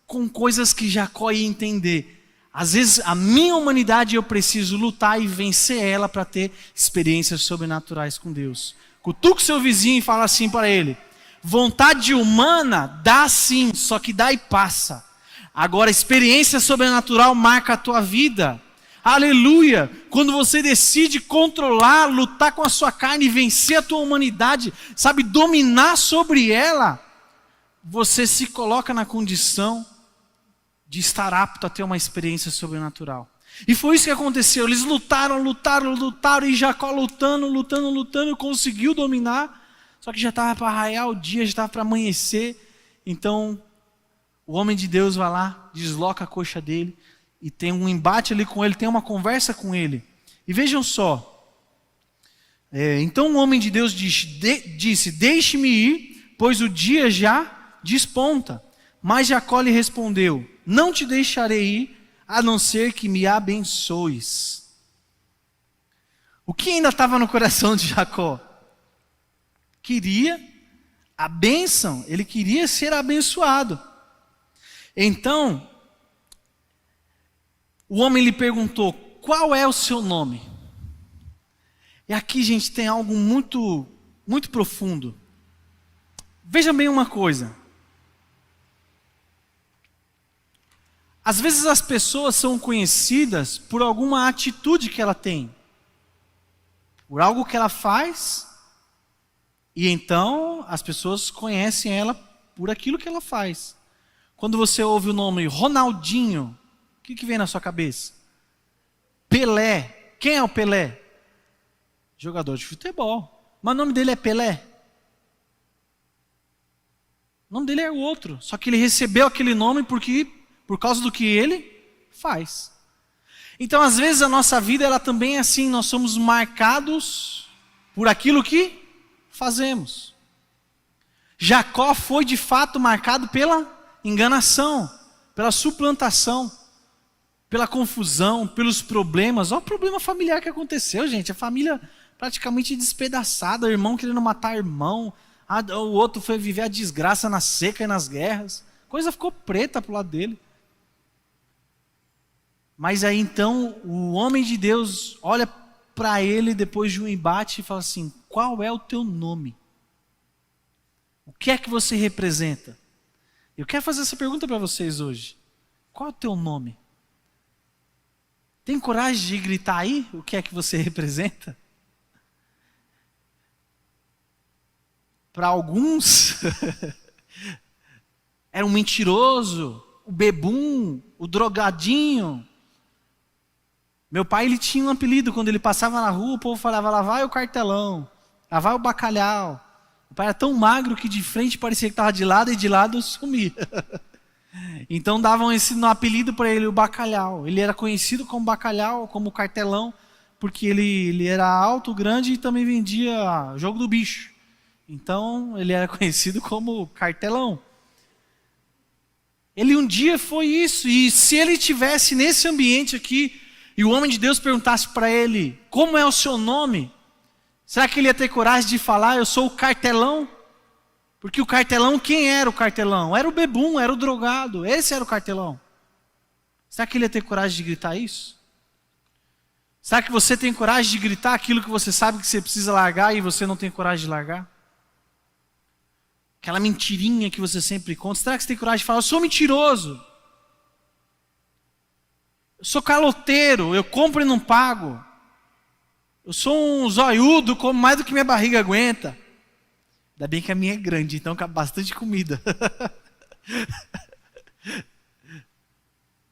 com coisas que Jacó ia entender. Às vezes a minha humanidade eu preciso lutar e vencer ela para ter experiências sobrenaturais com Deus. Cutuca o seu vizinho e fala assim para ele: vontade humana dá sim, só que dá e passa. Agora, experiência sobrenatural marca a tua vida. Aleluia! Quando você decide controlar, lutar com a sua carne e vencer a tua humanidade, sabe, dominar sobre ela, você se coloca na condição de estar apto a ter uma experiência sobrenatural. E foi isso que aconteceu. Eles lutaram, e Jacó lutando, conseguiu dominar, só que já estava para raiar o dia, já estava para amanhecer. Então o homem de Deus vai lá, desloca a coxa dele, e tem um embate ali com ele, tem uma conversa com ele. E vejam só, Então o homem de Deus disse: deixe-me ir, pois o dia já desponta. Mas Jacó lhe respondeu: não te deixarei ir, a não ser que me abençoes. O que ainda estava no coração de Jacó? Queria a bênção, ele queria ser abençoado. Então, o homem lhe perguntou: qual é o seu nome? E aqui, gente, tem algo muito, muito profundo. Veja bem uma coisa. Às vezes as pessoas são conhecidas por alguma atitude que ela tem, por algo que ela faz, e então as pessoas conhecem ela por aquilo que ela faz. Quando você ouve o nome Ronaldinho, o que vem na sua cabeça? Pelé. Quem é o Pelé? Jogador de futebol. Mas o nome dele é Pelé. O nome dele é o outro. Só que ele recebeu aquele nome por causa do que ele faz. Então, às vezes, a nossa vida ela também é assim. Nós somos marcados por aquilo que fazemos. Jacó foi de fato marcado pela enganação, pela suplantação, pela confusão, pelos problemas. Olha o problema familiar que aconteceu, gente. A família praticamente despedaçada, o irmão querendo matar irmão, o outro foi viver a desgraça na seca e nas guerras. A coisa ficou preta pro lado dele. Mas aí então o homem de Deus olha para ele depois de um embate e fala assim: qual é o teu nome? O que é que você representa? Eu quero fazer essa pergunta para vocês hoje. Qual é o teu nome? Tem coragem de gritar aí o que é que você representa? Para alguns, era um mentiroso, o bebum, o drogadinho. Meu pai, ele tinha um apelido, quando ele passava na rua, o povo falava: lá vai o cartelão, lá vai o bacalhau. O pai era tão magro que de frente parecia que estava de lado e de lado sumia. Então davam esse apelido para ele, o bacalhau. Ele era conhecido como bacalhau, como cartelão, porque ele era alto, grande e também vendia jogo do bicho. Então ele era conhecido como cartelão. Ele um dia foi isso, e se ele tivesse nesse ambiente aqui, e o homem de Deus perguntasse para ele: como é o seu nome? Será que ele ia ter coragem de falar: eu sou o cartelão? Porque o cartelão, quem era o cartelão? Era o bebum, era o drogado, esse era o cartelão. Será que ele ia ter coragem de gritar isso? Será que você tem coragem de gritar aquilo que você sabe que você precisa largar e você não tem coragem de largar? Aquela mentirinha que você sempre conta. Será que você tem coragem de falar: eu sou mentiroso, eu sou caloteiro, eu compro e não pago, eu sou um zoiudo, como mais do que minha barriga aguenta? Ainda bem que a minha é grande, então cabe bastante comida.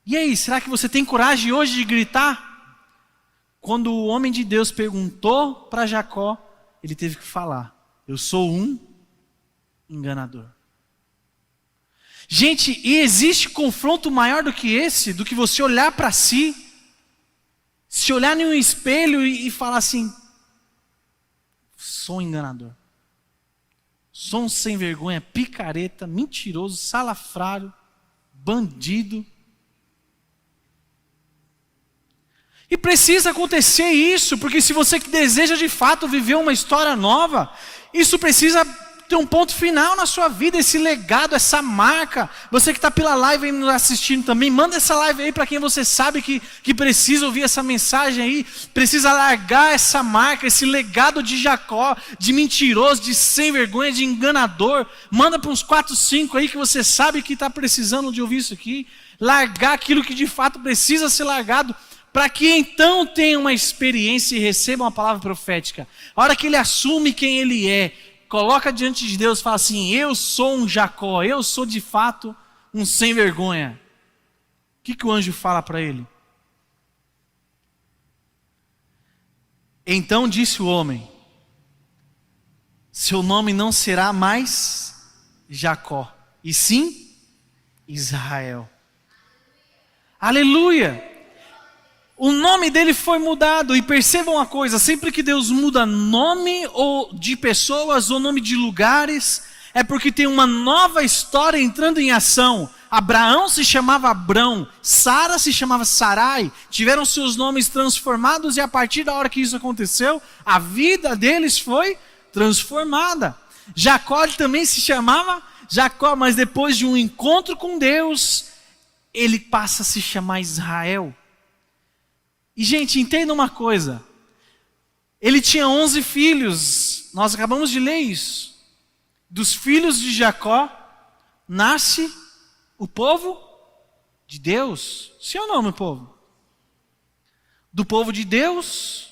E aí, será que você tem coragem hoje de gritar? Quando o homem de Deus perguntou para Jacó, ele teve que falar: eu sou um enganador. Gente, e existe confronto maior do que esse? Do que você olhar para si, se olhar em um espelho e falar assim: sou um enganador, sou um sem vergonha, picareta, mentiroso, salafrário, bandido. E precisa acontecer isso, porque se você deseja de fato viver uma história nova, isso precisa ter um ponto final na sua vida, esse legado, essa marca. Você que está pela live aí nos assistindo também, manda essa live aí para quem você sabe que precisa ouvir essa mensagem aí, precisa largar essa marca, esse legado de Jacó, de mentiroso, de sem vergonha, de enganador. Manda para uns 4, 5 aí que você sabe que está precisando de ouvir isso aqui. Largar aquilo que de fato precisa ser largado, para que então tenha uma experiência e receba uma palavra profética. A hora que ele assume quem ele é, coloca diante de Deus e fala assim: eu sou um Jacó, eu sou de fato um sem vergonha. O que o anjo fala para ele? Então disse o homem: seu nome não será mais Jacó, e sim Israel. Aleluia! o nome dele foi mudado. E percebam uma coisa, sempre que Deus muda nome ou de pessoas ou nome de lugares, é porque tem uma nova história entrando em ação. Abraão se chamava Abrão, Sara se chamava Sarai, tiveram seus nomes transformados e a partir da hora que isso aconteceu, a vida deles foi transformada. Jacó também se chamava Jacó, mas depois de um encontro com Deus, ele passa a se chamar Israel. E gente, entenda uma coisa, ele tinha 11 filhos, nós acabamos de ler isso. Dos filhos de Jacó, nasce o povo de Deus. Sim ou não, meu povo? Do povo de Deus,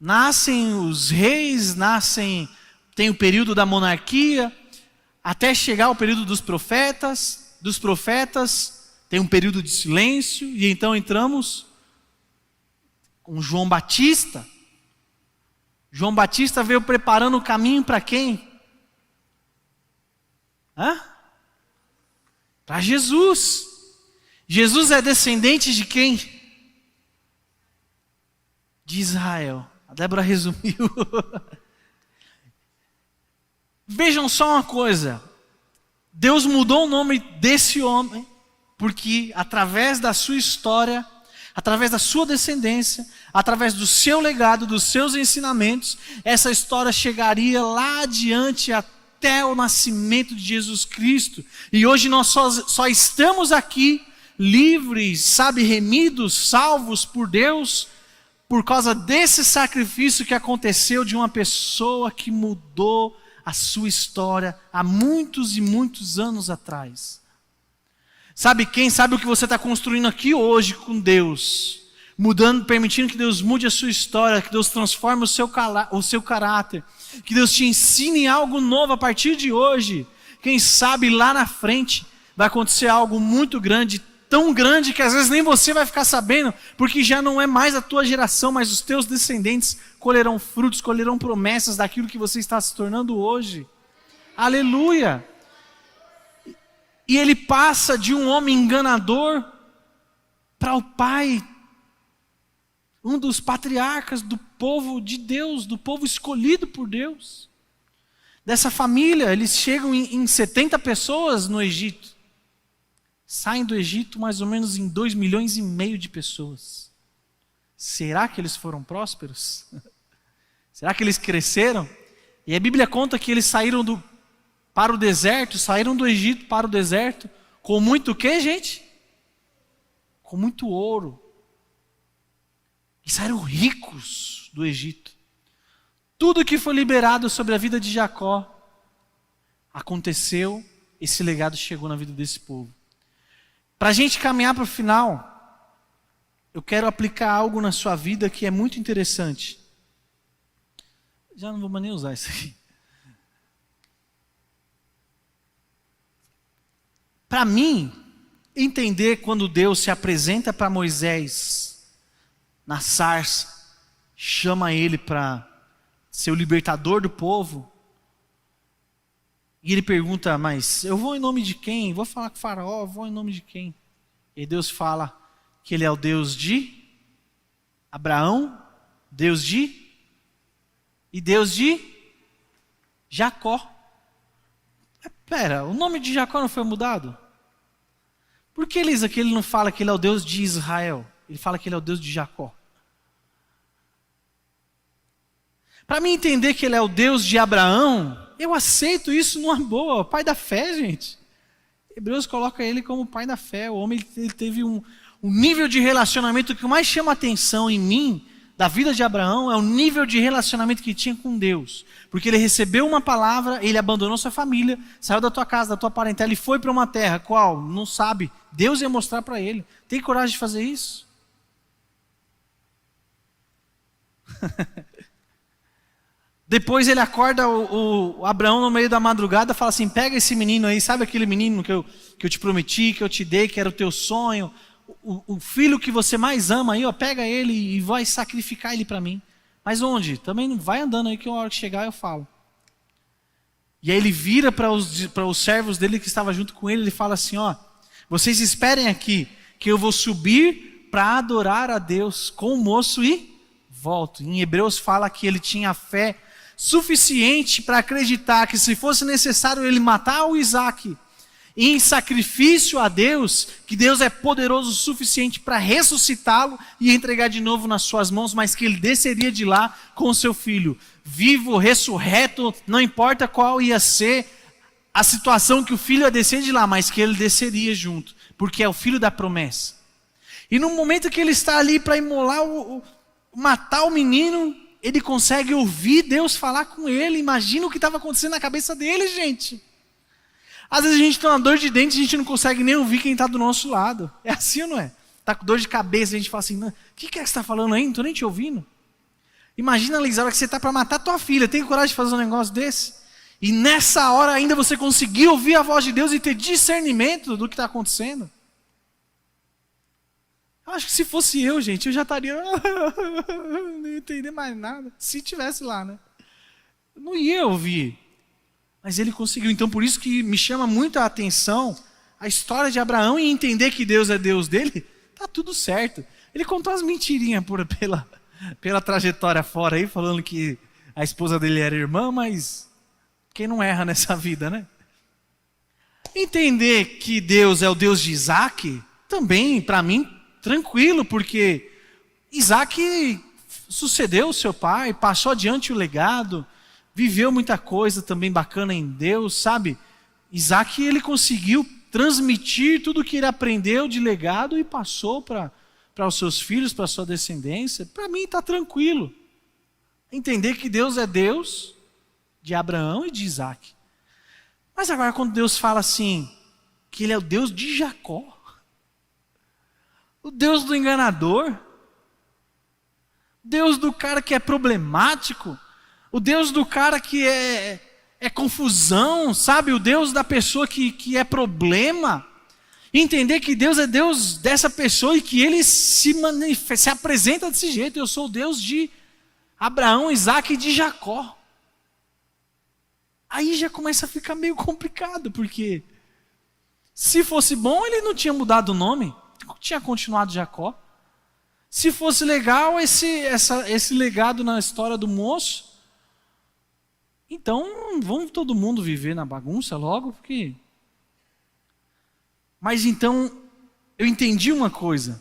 nascem os reis, tem o período da monarquia, até chegar ao período dos profetas tem um período de silêncio, e então entramos com João Batista. João Batista veio preparando o caminho para quem? Para Jesus. Jesus é descendente de quem? De Israel. A Débora resumiu. Vejam só uma coisa. Deus mudou o nome desse homem, porque através da sua história, através da sua descendência, através do seu legado, dos seus ensinamentos, essa história chegaria lá adiante até o nascimento de Jesus Cristo. E hoje nós só estamos aqui livres, remidos, salvos por Deus, por causa desse sacrifício que aconteceu de uma pessoa que mudou a sua história há muitos e muitos anos atrás. Sabe quem? Sabe o que você está construindo aqui hoje com Deus, mudando, permitindo que Deus mude a sua história, que Deus transforme o seu caráter, que Deus te ensine algo novo a partir de hoje. Quem sabe lá na frente vai acontecer algo muito grande, tão grande que às vezes nem você vai ficar sabendo, porque já não é mais a tua geração, mas os teus descendentes colherão frutos, colherão promessas daquilo que você está se tornando hoje. Aleluia! E ele passa de um homem enganador para o pai, um dos patriarcas do povo de Deus, do povo escolhido por Deus. Dessa família, eles chegam em 70 pessoas no Egito. Saem do Egito mais ou menos em 2,5 milhões de pessoas. Será que eles foram prósperos? Será que eles cresceram? E a Bíblia conta que eles saíram para o deserto, saíram do Egito para o deserto, com muito o quê, gente? Com muito ouro. E saíram ricos do Egito. Tudo que foi liberado sobre a vida de Jacó aconteceu, esse legado chegou na vida desse povo. Para a gente caminhar para o final, eu quero aplicar algo na sua vida que é muito interessante. Já não vou mais nem usar isso aqui. Para mim, entender quando Deus se apresenta para Moisés na sarça, chama ele para ser o libertador do povo, e ele pergunta, mas eu vou em nome de quem? Vou falar com o faraó, vou em nome de quem? E Deus fala que ele é o Deus de Abraão, Deus de Jacó. Pera, o nome de Jacó não foi mudado? Por que ele não fala que ele é o Deus de Israel? Ele fala que ele é o Deus de Jacó. Para mim entender que ele é o Deus de Abraão, eu aceito isso numa boa. O pai da fé, gente. Hebreus coloca ele como pai da fé. O homem ele teve um nível de relacionamento que mais chama atenção em mim, da vida de Abraão, é o nível de relacionamento que tinha com Deus. Porque ele recebeu uma palavra, ele abandonou sua família, saiu da tua casa, da tua parentela e foi para uma terra. Qual? Não sabe. Deus ia mostrar para ele. Tem coragem de fazer isso? Depois ele acorda o Abraão no meio da madrugada e fala assim, pega esse menino aí, sabe aquele menino que eu te prometi, que eu te dei, que era o teu sonho, o filho que você mais ama aí, ó, pega ele e vai sacrificar ele para mim. Mas onde? Também vai andando aí que a hora que chegar eu falo. E aí ele vira para os servos dele que estavam junto com ele, ele fala assim, ó, vocês esperem aqui, que eu vou subir para adorar a Deus com o moço e volto. Em Hebreus fala que ele tinha fé suficiente para acreditar que se fosse necessário ele matar o Isaque em sacrifício a Deus, que Deus é poderoso o suficiente para ressuscitá-lo e entregar de novo nas suas mãos, mas que ele desceria de lá com o seu filho, vivo, ressurreto, não importa qual ia ser a situação que o filho ia descer de lá, mas que ele desceria junto, porque é o filho da promessa. E no momento que ele está ali para imolar, matar o menino, ele consegue ouvir Deus falar com ele. Imagina o que estava acontecendo na cabeça dele, gente. Às vezes a gente tem uma dor de dente e a gente não consegue nem ouvir quem está do nosso lado. É assim ou não é? Está com dor de cabeça, a gente fala assim, o que é que você está falando aí? Não estou nem te ouvindo. Imagina, Liz, a hora que você está para matar tua filha, tem coragem de fazer um negócio desse? E nessa hora ainda você conseguir ouvir a voz de Deus e ter discernimento do que está acontecendo? Eu acho que se fosse eu, gente, eu já estaria... não ia entender mais nada. Se tivesse lá, né? Eu não ia ouvir. Mas ele conseguiu. Então por isso que me chama muito a atenção a história de Abraão e entender que Deus é Deus dele. Tá tudo certo. Ele contou as mentirinhas pela trajetória fora aí, falando que a esposa dele era irmã, mas quem não erra nessa vida, né? Entender que Deus é o Deus de Isaque, também, para mim, tranquilo, porque Isaque sucedeu o seu pai, passou adiante o legado, viveu muita coisa também bacana em Deus, sabe? Isaque, ele conseguiu transmitir tudo o que ele aprendeu de legado e passou para os seus filhos, para a sua descendência. Para mim está tranquilo. Entender que Deus é Deus de Abraão e de Isaque. Mas agora quando Deus fala assim, que ele é o Deus de Jacó, o Deus do enganador, Deus do cara que é problemático, o Deus do cara que é confusão, sabe? O Deus da pessoa que é problema. Entender que Deus é Deus dessa pessoa e que ele se apresenta desse jeito. Eu sou o Deus de Abraão, Isaque e de Jacó. Aí já começa a ficar meio complicado, porque se fosse bom, ele não tinha mudado o nome, tinha continuado Jacó. Se fosse legal esse legado na história do moço, então vamos todo mundo viver na bagunça logo, porque... Mas então, eu entendi uma coisa.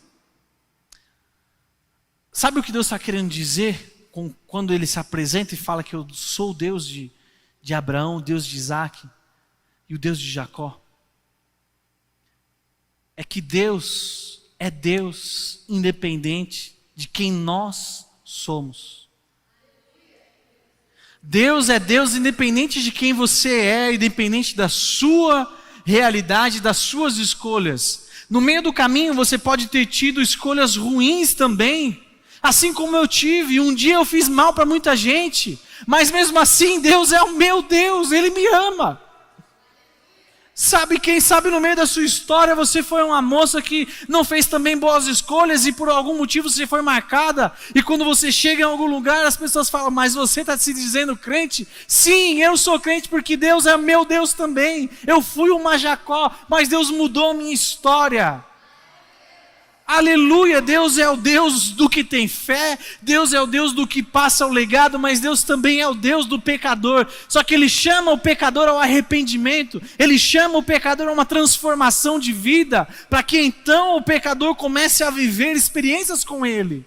Sabe o que Deus está querendo dizer quando Ele se apresenta e fala que eu sou o Deus de Abraão, o Deus de Isaque e o Deus de Jacó? É que Deus é Deus independente de quem nós somos. Deus é Deus independente de quem você é, independente da sua realidade, das suas escolhas. No meio do caminho você pode ter tido escolhas ruins também, assim como eu tive. Um dia eu fiz mal para muita gente, mas mesmo assim Deus é o meu Deus, Ele me ama. Sabe, quem sabe no meio da sua história você foi uma moça que não fez também boas escolhas e por algum motivo você foi marcada, e quando você chega em algum lugar as pessoas falam, mas você está se dizendo crente? Sim, eu sou crente porque Deus é meu Deus também. Eu fui uma Jacó, mas Deus mudou a minha história. Aleluia, Deus é o Deus do que tem fé, Deus é o Deus do que passa o legado, mas Deus também é o Deus do pecador. Só que Ele chama o pecador ao arrependimento, Ele chama o pecador a uma transformação de vida, para que então o pecador comece a viver experiências com Ele.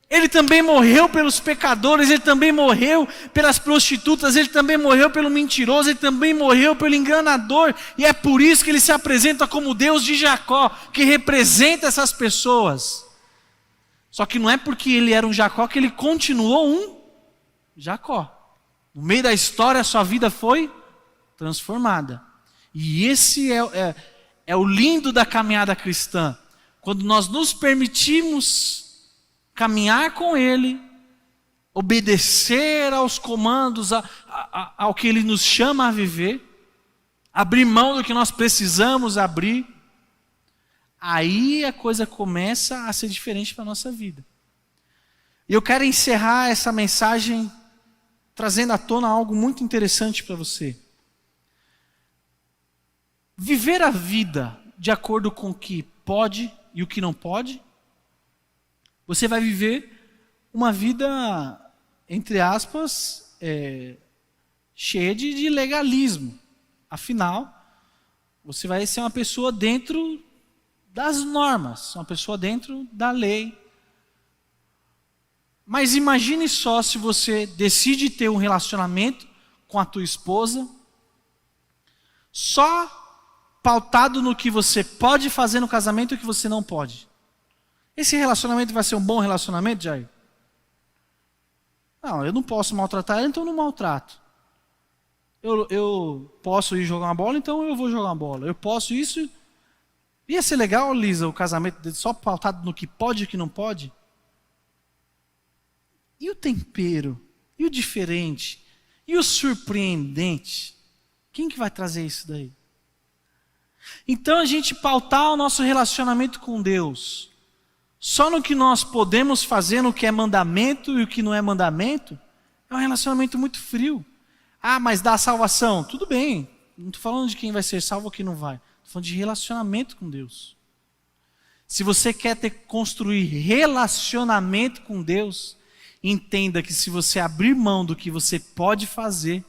Ele também morreu pelos pecadores, Ele também morreu pelas prostitutas, Ele também morreu pelo mentiroso, Ele também morreu pelo enganador. E é por isso que Ele se apresenta como Deus de Jacó, que representa essas pessoas. Só que não é porque Ele era um Jacó que Ele continuou um Jacó. No meio da história a sua vida foi transformada. E esse é o lindo da caminhada cristã. Quando nós nos permitimos caminhar com Ele, obedecer aos comandos, ao que Ele nos chama a viver, abrir mão do que nós precisamos abrir, aí a coisa começa a ser diferente para a nossa vida. E eu quero encerrar essa mensagem trazendo à tona algo muito interessante para você. Viver a vida de acordo com o que pode e o que não pode. Você vai viver uma vida, entre aspas, cheia de legalismo. Afinal, você vai ser uma pessoa dentro das normas, uma pessoa dentro da lei. Mas imagine só se você decide ter um relacionamento com a tua esposa, só pautado no que você pode fazer no casamento e o que você não pode. Esse relacionamento vai ser um bom relacionamento, Jair? Não, eu não posso maltratar ela, então eu não maltrato. Eu posso ir jogar uma bola, então eu vou jogar uma bola. Eu posso isso. Ia ser legal, Lisa, o casamento só pautado no que pode e o que não pode? E o tempero? E o diferente? E o surpreendente? Quem que vai trazer isso daí? Então a gente pautar o nosso relacionamento com Deus só no que nós podemos fazer, no que é mandamento e o que não é mandamento, é um relacionamento muito frio. Ah, mas dá salvação. Tudo bem, não estou falando de quem vai ser salvo ou quem não vai. Estou falando de relacionamento com Deus. Se você quer construir relacionamento com Deus, entenda que se você abrir mão do que você pode fazer,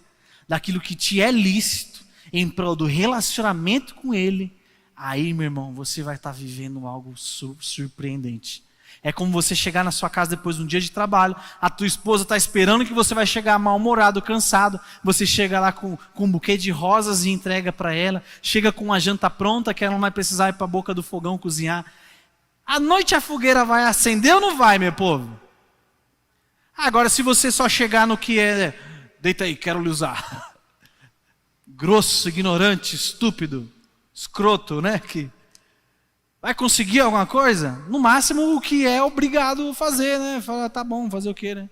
daquilo que te é lícito, em prol do relacionamento com Ele, aí, meu irmão, você vai estar vivendo algo surpreendente. É como você chegar na sua casa depois de um dia de trabalho, a tua esposa está esperando que você vai chegar mal-humorado, cansado, você chega lá com um buquê de rosas e entrega para ela, chega com uma janta pronta que ela não vai precisar ir para a boca do fogão cozinhar. À noite a fogueira vai acender ou não vai, meu povo? Agora, se você só chegar no que é, deita aí, quero lhe usar. Grosso, ignorante, estúpido, escroto, né? Que vai conseguir alguma coisa? No máximo o que é obrigado a fazer, né? Fala, tá bom, fazer o quê, né?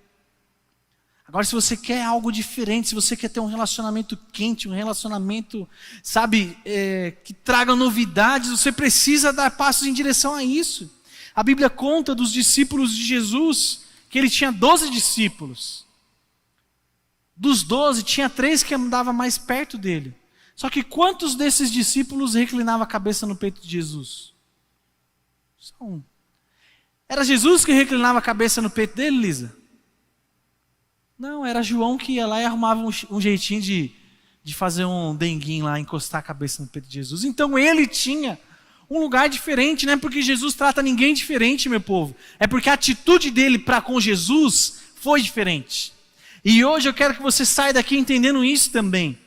Agora, se você quer algo diferente, se você quer ter um relacionamento quente, um relacionamento, sabe, que traga novidades, você precisa dar passos em direção a isso. A Bíblia conta dos discípulos de Jesus, que ele tinha 12 discípulos. Dos 12, tinha 3 que andavam mais perto dele. Só que quantos desses discípulos reclinavam a cabeça no peito de Jesus? Só um. Era Jesus que reclinava a cabeça no peito dele, Lisa? Não, era João que ia lá e arrumava um jeitinho de fazer um denguinho lá, encostar a cabeça no peito de Jesus. Então ele tinha um lugar diferente, não é porque Jesus trata ninguém diferente, meu povo. É porque a atitude dele para com Jesus foi diferente. E hoje eu quero que você saia daqui entendendo isso também.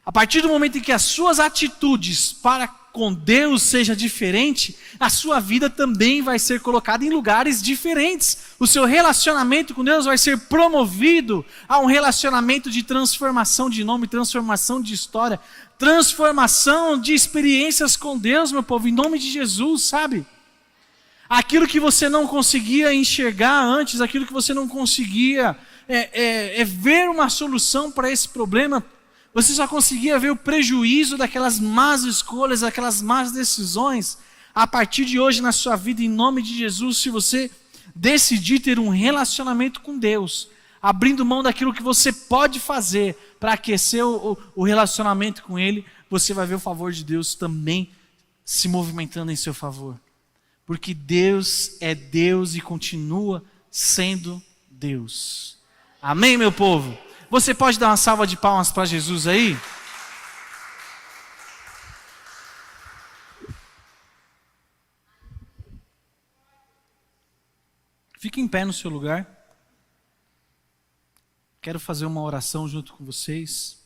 A partir do momento em que as suas atitudes para com Deus seja diferente, a sua vida também vai ser colocada em lugares diferentes. O seu relacionamento com Deus vai ser promovido a um relacionamento de transformação de nome, transformação de história, transformação de experiências com Deus, meu povo, em nome de Jesus, sabe? Aquilo que você não conseguia enxergar antes, aquilo que você não conseguia ver uma solução para esse problema, você só conseguia ver o prejuízo daquelas más escolhas, daquelas más decisões. A partir de hoje na sua vida, em nome de Jesus, se você decidir ter um relacionamento com Deus, abrindo mão daquilo que você pode fazer para aquecer o relacionamento com Ele, você vai ver o favor de Deus também se movimentando em seu favor. Porque Deus é Deus e continua sendo Deus. Amém, meu povo? Você pode dar uma salva de palmas para Jesus aí? Fique em pé no seu lugar. Quero fazer uma oração junto com vocês.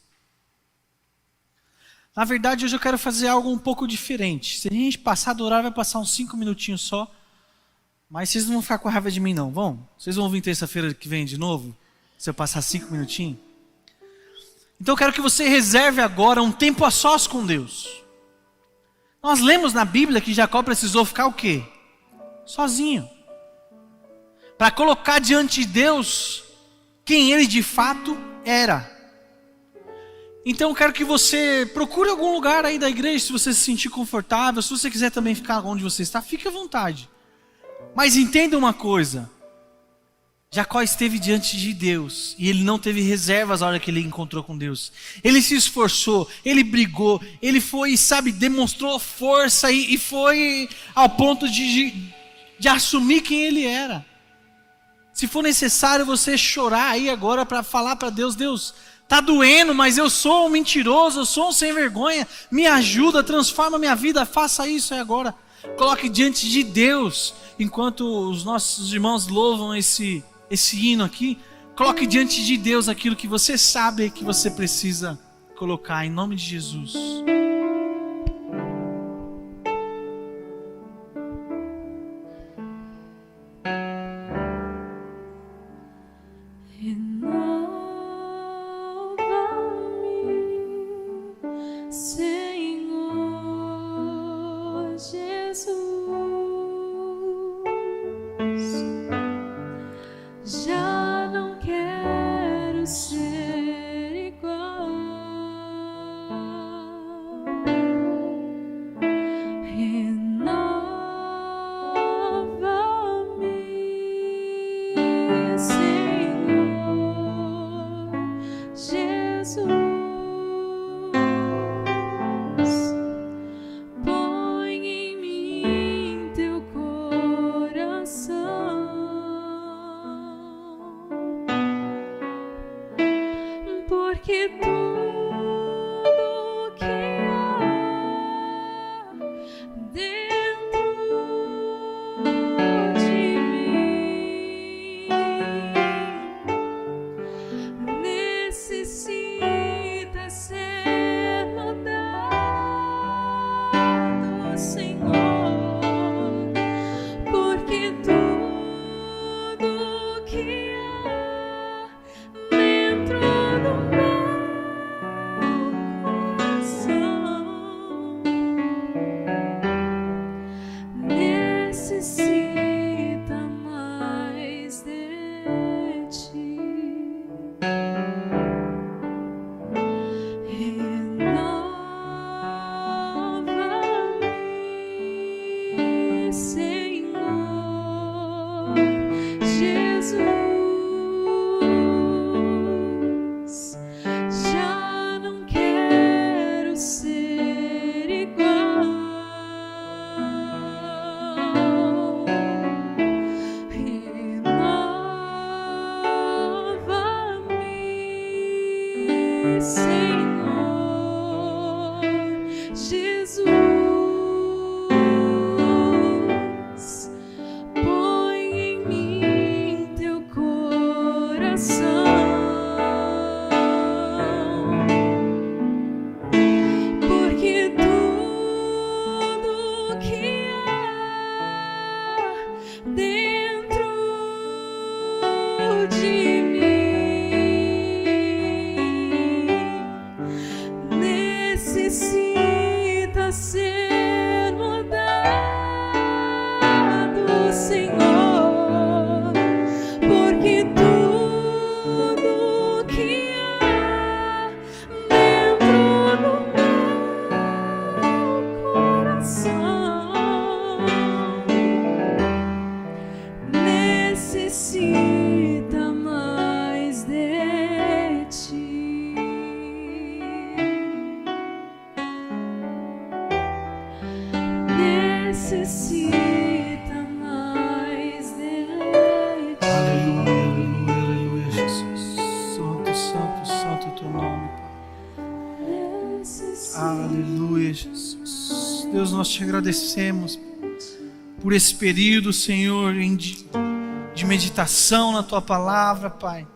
Na verdade, hoje eu quero fazer algo um pouco diferente. Se a gente passar do horário, vai passar uns 5 minutinhos só. Mas vocês não vão ficar com raiva de mim, não, vão? Vocês vão vir terça-feira que vem de novo? Se eu passar 5 minutinhos? Então eu quero que você reserve agora um tempo a sós com Deus. Nós lemos na Bíblia que Jacó precisou ficar o quê? Sozinho. Para colocar diante de Deus quem ele de fato era. Então eu quero que você procure algum lugar aí da igreja, se você se sentir confortável, se você quiser também ficar onde você está, fique à vontade. Mas entenda uma coisa, Jacó esteve diante de Deus e ele não teve reservas na hora que ele encontrou com Deus. Ele se esforçou, ele brigou, ele foi, demonstrou força e foi ao ponto de assumir quem ele era. Se for necessário você chorar aí agora para falar para Deus: Deus, tá doendo, mas eu sou um mentiroso, eu sou um sem vergonha, me ajuda, transforma minha vida, faça isso aí agora. Coloque diante de Deus, enquanto os nossos irmãos louvam esse hino aqui, coloque diante de Deus aquilo que você sabe que você precisa colocar, em nome de Jesus. Deus, nós te agradecemos por esse período, Senhor, de meditação na Tua Palavra, Pai.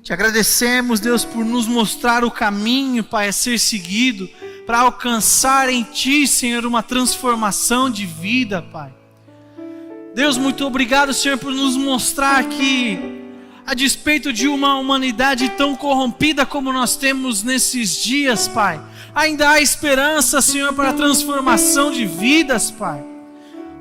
Te agradecemos, Deus, por nos mostrar o caminho, Pai, a ser seguido, para alcançar em Ti, Senhor, uma transformação de vida, Pai. Deus, muito obrigado, Senhor, por nos mostrar que, a despeito de uma humanidade tão corrompida como nós temos nesses dias, Pai, ainda há esperança, Senhor, para a transformação de vidas, Pai.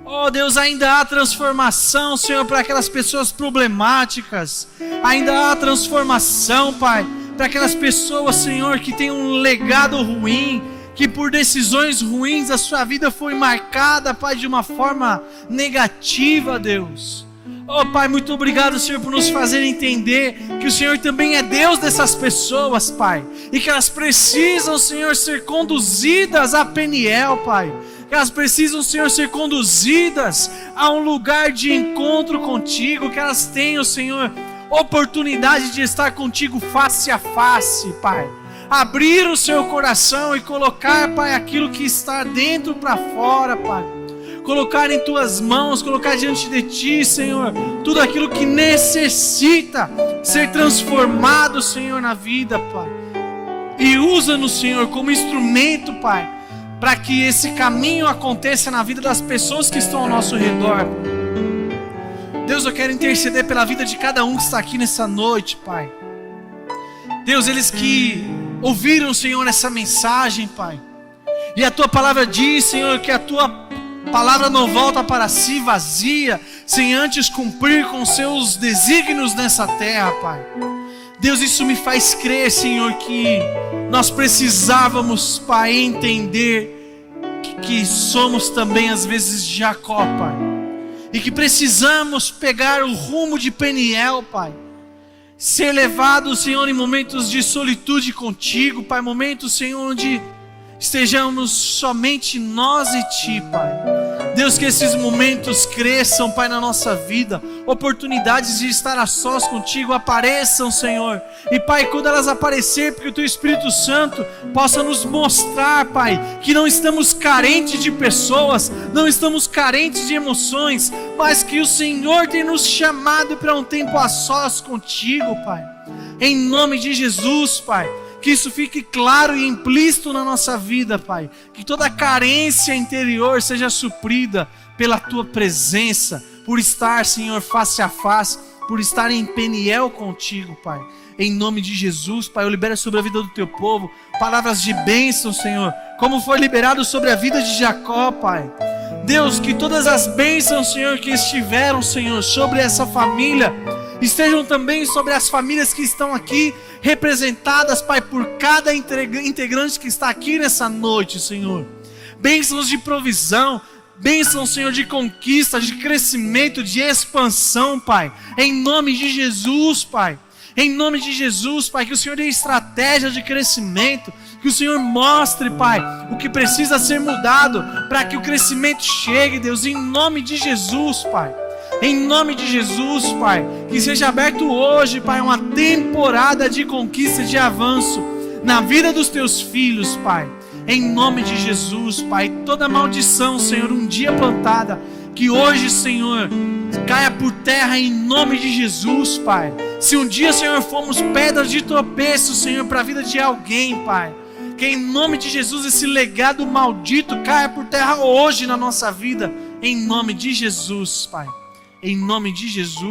Oh Deus, ainda há transformação, Senhor, para aquelas pessoas problemáticas. Ainda há transformação, Pai, para aquelas pessoas, Senhor, que têm um legado ruim, que por decisões ruins a sua vida foi marcada, Pai, de uma forma negativa, Deus. Oh Pai, muito obrigado, Senhor, por nos fazer entender que o Senhor também é Deus dessas pessoas, Pai, e que elas precisam, Senhor, ser conduzidas a Peniel, Pai, que elas precisam, Senhor, ser conduzidas a um lugar de encontro contigo, que elas tenham, Senhor, oportunidade de estar contigo face a face, Pai, abrir o seu coração e colocar, Pai, aquilo que está dentro para fora, Pai, colocar em tuas mãos, colocar diante de ti, Senhor, tudo aquilo que necessita ser transformado, Senhor, na vida, Pai. E usa-nos, Senhor, como instrumento, Pai, para que esse caminho aconteça na vida das pessoas que estão ao nosso redor. Deus, eu quero interceder pela vida de cada um que está aqui nessa noite, Pai. Deus, eles que ouviram, Senhor, essa mensagem, Pai. E a Tua palavra diz, Senhor, que a Tua palavra não volta para si vazia, sem antes cumprir com seus desígnios nessa terra, Pai. Deus, isso me faz crer, Senhor, que nós precisávamos, Pai, entender que somos também às vezes Jacó, Pai, e que precisamos pegar o rumo de Peniel, Pai, ser levados, Senhor, em momentos de solitude contigo, Pai, momentos, Senhor, onde estejamos somente nós e Ti, Pai. Deus, que esses momentos cresçam, Pai, na nossa vida, oportunidades de estar a sós contigo apareçam, Senhor, e Pai, quando elas aparecerem, porque o Teu Espírito Santo possa nos mostrar, Pai, que não estamos carentes de pessoas, não estamos carentes de emoções, mas que o Senhor tem nos chamado para um tempo a sós contigo, Pai, em nome de Jesus, Pai. Que isso fique claro e implícito na nossa vida, Pai. Que toda carência interior seja suprida pela Tua presença, por estar, Senhor, face a face, por estar em Peniel contigo, Pai. Em nome de Jesus, Pai, eu libero sobre a vida do Teu povo palavras de bênção, Senhor, como foi liberado sobre a vida de Jacó, Pai. Deus, que todas as bênçãos, Senhor, que estiveram, Senhor, sobre essa família, estejam também sobre as famílias que estão aqui representadas, Pai, por cada integrante que está aqui nessa noite, Senhor. Bênçãos de provisão, bênçãos, Senhor, de conquista, de crescimento, de expansão, Pai, em nome de Jesus, Pai. Em nome de Jesus, Pai, que o Senhor dê estratégia de crescimento, que o Senhor mostre, Pai, o que precisa ser mudado para que o crescimento chegue, Deus, em nome de Jesus, Pai. Em nome de Jesus, Pai, que seja aberto hoje, Pai, uma temporada de conquista e de avanço na vida dos Teus filhos, Pai. Em nome de Jesus, Pai, toda maldição, Senhor, um dia plantada, que hoje, Senhor, caia por terra em nome de Jesus, Pai. Se um dia, Senhor, fomos pedras de tropeço, Senhor, para a vida de alguém, Pai, que em nome de Jesus esse legado maldito caia por terra hoje na nossa vida, em nome de Jesus, Pai. Em nome de Jesus.